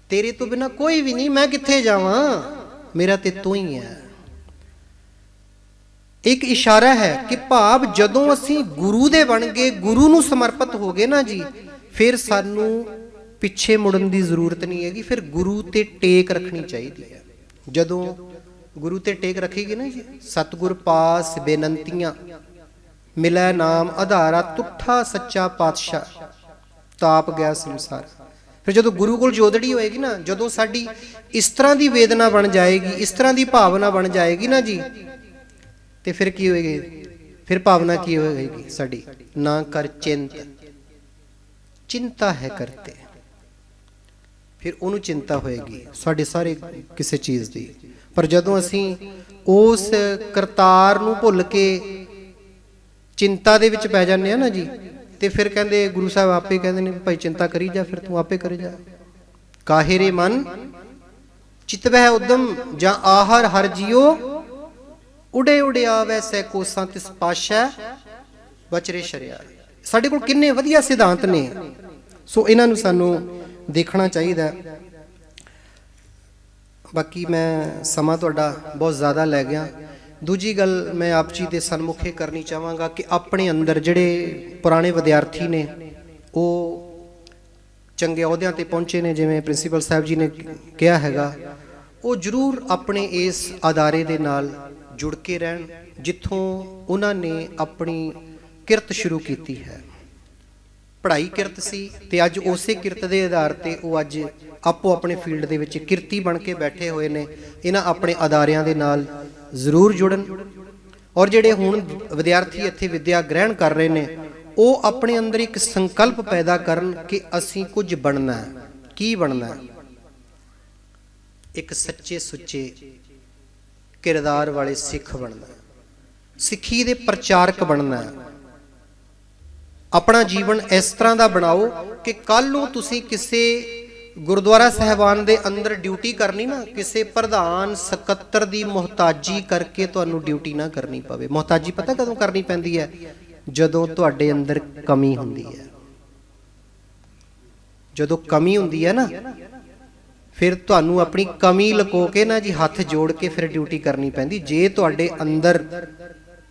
ਤੇਰੇ ਤੋਂ ਬਿਨਾ ਕੋਈ ਵੀ ਨਹੀਂ, ਮੈਂ ਕਿੱਥੇ ਜਾਵਾਂ, ਮੇਰਾ ਤੇ ਤੂੰ ਹੀ ਹੈ। ਇੱਕ ਇਸ਼ਾਰਾ ਹੈ ਕਿ ਭਾਵ ਜਦੋਂ ਅਸੀਂ ਗੁਰੂ ਦੇ ਬਣ ਗਏ, ਗੁਰੂ ਨੂੰ ਸਮਰਪਿਤ ਹੋ ਗਏ ਨਾ ਜੀ, ਫਿਰ ਸਾਨੂੰ ਪਿੱਛੇ ਮੁੜਨ ਦੀ ਜ਼ਰੂਰਤ ਨਹੀਂ ਹੈਗੀ। ਫਿਰ ਗੁਰੂ ਤੇ ਟੇਕ ਰੱਖਣੀ ਚਾਹੀਦੀ ਹੈ। ਜਦੋਂ ਗੁਰੂ ਤੇ ਟੇਕ ਰੱਖੇਗੀ ਨਾ ਜੀ, ਸਤਿਗੁਰ ਪਾਸ ਬੇਨੰਤੀਆਂ ਮਿਲੈ ਨਾਮ ਆਧਾਰਾ, ਤੁਠਾ ਸੱਚਾ ਪਾਤਸ਼ਾਹ ਤਾਪ ਗਿਆ ਸੰਸਾਰ। ਫਿਰ ਜਦੋਂ ਗੁਰੂ ਕੋਲ ਜੋਦੜੀ ਹੋਏਗੀ ਨਾ, ਜਦੋਂ ਸਾਡੀ ਇਸ ਤਰ੍ਹਾਂ ਦੀ ਵੇਦਨਾ ਬਣ ਜਾਏਗੀ, ਇਸ ਤਰ੍ਹਾਂ ਦੀ ਭਾਵਨਾ ਬਣ ਜਾਏਗੀ ਨਾ ਜੀ, ਤੇ ਫਿਰ ਕੀ ਹੋਏਗੀ? ਫਿਰ ਭਾਵਨਾ ਕੀ ਹੋਏਗੀ ਸਾਡੀ? ਨਾ ਕਰ ਚਿੰਤ, ਚਿੰਤਾ ਹੈ ਕਰਤੇ। ਫਿਰ ਉਹਨੂੰ ਚਿੰਤਾ ਹੋਏਗੀ ਸਾਡੇ ਸਾਰੇ ਕਿਸੇ ਚੀਜ਼ ਦੀ। ਪਰ ਜਦੋਂ ਅਸੀਂ ਉਸ ਕਰਤਾਰ ਨੂੰ ਭੁੱਲ ਕੇ ਚਿੰਤਾ ਦੇ ਵਿੱਚ ਪੈ ਜਾਂਦੇ ਆ ਨਾ ਜੀ, ਤੇ ਫਿਰ ਕਹਿੰਦੇ ਗੁਰੂ ਸਾਹਿਬ ਆਪੇ ਕਹਿੰਦੇ ਨੇ ਭਾਈ ਚਿੰਤਾ ਕਰੀ ਜਾ, ਫਿਰ ਤੂੰ ਆਪੇ ਕਰੀ ਜਾ। ਕਾਹੇ ਰੇ ਮਨ ਚਿਤਵਹਿ ਉਦਮ, ਜਾਂ ਆਹਰ ਹਰ ਜੀਓ ਉਡੇ ਉਡੇ ਆਵੈ ਸੈ ਕੋਸਾਂ ਤਿਸ ਪਾਸ਼ਾ ਬਚਰੇ ਸ਼ਰਿਆ। ਸਾਡੇ ਕੋਲ ਕਿੰਨੇ ਵਧੀਆ ਸਿਧਾਂਤ ਨੇ। ਸੋ ਇਹਨਾਂ ਨੂੰ ਸਾਨੂੰ ਦੇਖਣਾ ਚਾਹੀਦਾ। ਬਾਕੀ ਮੈਂ ਸਮਾਂ ਤੁਹਾਡਾ ਬਹੁਤ ਜ਼ਿਆਦਾ ਲੈ ਗਿਆ। ਦੂਜੀ ਗੱਲ ਮੈਂ ਆਪ ਜੀ ਦੇ ਸਨਮੁਖੇ ਕਰਨੀ ਚਾਹਾਂਗਾ ਕਿ ਆਪਣੇ ਅੰਦਰ ਜਿਹੜੇ ਪੁਰਾਣੇ ਵਿਦਿਆਰਥੀ ਨੇ ਉਹ ਚੰਗੇ ਅਹੁਦਿਆਂ ਤੇ ਪਹੁੰਚੇ ਨੇ, ਜਿਵੇਂ ਪ੍ਰਿੰਸੀਪਲ ਸਾਹਿਬ ਜੀ ਨੇ ਕਿਹਾ ਹੈਗਾ, ਉਹ ਜ਼ਰੂਰ ਆਪਣੇ ਇਸ ਅਦਾਰੇ ਦੇ ਨਾਲ ਜੁੜ ਕੇ ਰਹਿਣ ਜਿੱਥੋਂ ਉਹਨਾਂ ਨੇ ਆਪਣੀ ਕਿਰਤ ਸ਼ੁਰੂ ਕੀਤੀ ਹੈ। ਪੜ੍ਹਾਈ ਕਿਰਤ ਸੀ ਤੇ ਅੱਜ ਉਸੇ ਕਿਰਤ ਦੇ ਆਧਾਰ ਤੇ ਉਹ ਅੱਜ ਆਪੋ ਆਪਣੇ ਫੀਲਡ ਦੇ ਵਿੱਚ ਕਿਰਤੀ ਬਣ ਕੇ ਬੈਠੇ ਹੋਏ ਨੇ। ਇਹਨਾਂ ਆਪਣੇ ਅਦਾਰਿਆਂ ਦੇ ਨਾਲ ਜ਼ਰੂਰ ਜੁੜਨ। ਔਰ ਜਿਹੜੇ ਹੁਣ ਵਿਦਿਆਰਥੀ ਇੱਥੇ ਵਿੱਦਿਆ ਗ੍ਰਹਿਣ ਕਰ ਰਹੇ ਨੇ ਉਹ ਆਪਣੇ ਅੰਦਰ ਇੱਕ ਸੰਕਲਪ ਪੈਦਾ ਕਰਨ ਕਿ ਅਸੀਂ ਕੁਝ ਬਣਨਾ ਹੈ। ਕੀ ਬਣਨਾ ਹੈ? ਇੱਕ ਸੱਚੇ ਸੁੱਚੇ ਕਿਰਦਾਰ ਵਾਲੇ ਸਿੱਖ ਬਣਨਾ, ਸਿੱਖੀ ਦੇ ਪ੍ਰਚਾਰਕ ਬਣਨਾ। ਆਪਣਾ ਜੀਵਨ ਇਸ ਤਰ੍ਹਾਂ ਦਾ ਬਣਾਓ ਕਿ ਕੱਲ ਨੂੰ ਤੁਸੀਂ ਕਿਸੇ ਗੁਰਦੁਆਰਾ ਸਾਹਿਬਾਨ ਦੇ ਅੰਦਰ ਡਿਊਟੀ ਕਰਨੀ ਨਾ, ਕਿਸੇ ਪ੍ਰਧਾਨ ਸਕੱਤਰ ਦੀ ਮੁਹਤਾਜੀ ਕਰਕੇ ਤੁਹਾਨੂੰ ਡਿਊਟੀ ਨਾ ਕਰਨੀ ਪਵੇ। ਮੁਹਤਾਜੀ ਪਤਾ ਕਦੋਂ ਕਰਨੀ ਪੈਂਦੀ ਹੈ? ਜਦੋਂ ਤੁਹਾਡੇ ਅੰਦਰ ਕਮੀ ਹੁੰਦੀ ਹੈ। ਜਦੋਂ ਕਮੀ ਹੁੰਦੀ ਹੈ ਨਾ, ਫਿਰ ਤੁਹਾਨੂੰ ਆਪਣੀ ਕਮੀ ਲੁਕੋ ਕੇ ਨਾ ਜੀ ਹੱਥ ਜੋੜ ਕੇ ਫਿਰ ਡਿਊਟੀ ਕਰਨੀ ਪੈਂਦੀ। ਜੇ ਤੁਹਾਡੇ ਅੰਦਰ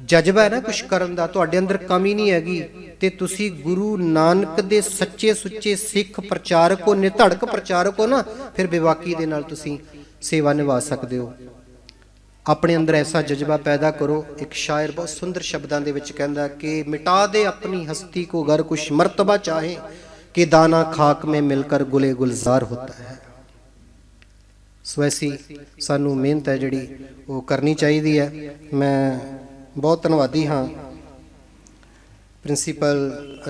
ਜਜ਼ਬਾ ਹੈ ਨਾ ਕੁਛ ਕਰਨ ਦਾ, ਤੁਹਾਡੇ ਅੰਦਰ ਕਮੀ ਨਹੀਂ ਹੈਗੀ, ਤੇ ਤੁਸੀਂ ਗੁਰੂ ਨਾਨਕ ਦੇ ਸੱਚੇ ਸੁੱਚੇ ਸਿੱਖ ਪ੍ਰਚਾਰਕ ਹੋ, ਨਿਧੜਕ ਪ੍ਰਚਾਰਕ ਹੋ ਨਾ, ਫਿਰ ਬੇਬਾਕੀ ਦੇ ਨਾਲ ਤੁਸੀਂ ਸੇਵਾ ਨਿਭਾ ਸਕਦੇ ਹੋ। ਆਪਣੇ ਅੰਦਰ ਐਸਾ ਜਜ਼ਬਾ ਪੈਦਾ ਕਰੋ। ਇੱਕ ਸ਼ਾਇਰ ਬਹੁਤ ਸੁੰਦਰ ਸ਼ਬਦਾਂ ਦੇ ਵਿੱਚ ਕਹਿੰਦਾ ਕਿ ਮਿਟਾ ਦੇ ਆਪਣੀ ਹਸਤੀ ਕੋ ਅਗਰ ਕੁਛ ਮਰਤਬਾ ਚਾਹੇ ਕਿ ਦਾਨਾ ਖਾਕ ਮੇਂ ਮਿਲकर ਗੁਲੇ ਗੁਲਜ਼ਾਰ ਹੋਤਾ ਹੈ। ਸੋ ਐਸੀ ਸਾਨੂੰ ਮਿਹਨਤ ਹੈ ਜਿਹੜੀ ਉਹ ਕਰਨੀ ਚਾਹੀਦੀ ਹੈ। ਮੈਂ ਬਹੁਤ ਧੰਨਵਾਦੀ ਹਾਂ ਪ੍ਰਿੰਸੀਪਲ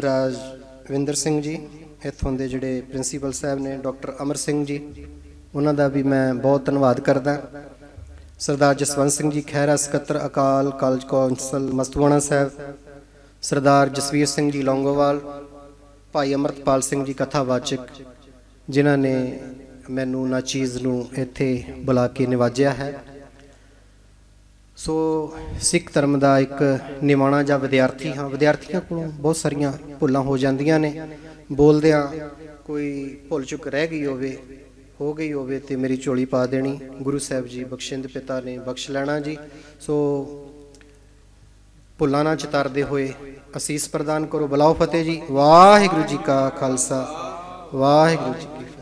ਰਾਜਵਿੰਦਰ ਸਿੰਘ ਜੀ, ਇੱਥੋਂ ਦੇ ਜਿਹੜੇ ਪ੍ਰਿੰਸੀਪਲ ਸਾਹਿਬ ਨੇ ਡਾਕਟਰ ਅਮਰ ਸਿੰਘ ਜੀ, ਉਹਨਾਂ ਦਾ ਵੀ ਮੈਂ ਬਹੁਤ ਧੰਨਵਾਦ ਕਰਦਾ। ਸਰਦਾਰ ਜਸਵੰਤ ਸਿੰਘ ਜੀ ਖਹਿਰਾ, ਸਕੱਤਰ ਅਕਾਲ ਕਾਲਜ ਕੌਂਸਲ ਮਸਤੂਆਣਾ ਸਾਹਿਬ, ਸਰਦਾਰ ਜਸਵੀਰ ਸਿੰਘ ਜੀ ਲੌਂਗੋਵਾਲ, ਭਾਈ ਅਮਰਤਪਾਲ ਸਿੰਘ ਜੀ ਕਥਾਵਾਚਕ, ਜਿਨ੍ਹਾਂ ਨੇ ਮੈਨੂੰ ਨਾਚੀਜ਼ ਨੂੰ ਇੱਥੇ ਬੁਲਾ ਕੇ ਨਿਵਾਜਿਆ ਹੈ। ਸੋ ਸਿੱਖ ਧਰਮ ਦਾ ਇੱਕ ਨਿਮਾਣਾ ਜਾਂ ਵਿਦਿਆਰਥੀ ਹਾਂ। ਵਿਦਿਆਰਥੀਆਂ ਕੋਲੋਂ ਬਹੁਤ ਸਾਰੀਆਂ ਭੁੱਲਾਂ ਹੋ ਜਾਂਦੀਆਂ ਨੇ, ਬੋਲਦਿਆਂ ਕੋਈ ਭੁੱਲ ਚੁੱਕ ਰਹਿ ਗਈ ਹੋਵੇ, ਹੋ ਗਈ ਹੋਵੇ ਤੇ ਮੇਰੀ ਝੋਲੀ ਪਾ ਦੇਣੀ। ਗੁਰੂ ਸਾਹਿਬ ਜੀ ਬਖਸ਼ਿੰਦ ਪਿਤਾ ਨੇ ਬਖਸ਼ ਲੈਣਾ ਜੀ। ਸੋ ਭੁੱਲਾਂ ਨਾ ਚਿਤਾਰਦੇ ਹੋਏ ਅਸੀਸ ਪ੍ਰਦਾਨ ਕਰੋ। ਬੁਲਾਓ ਫਤਿਹ ਜੀ। ਵਾਹਿਗੁਰੂ ਜੀ ਕਾ ਖਾਲਸਾ, ਵਾਹਿਗੁਰੂ ਜੀ ਕੀ ਫਤਿਹ।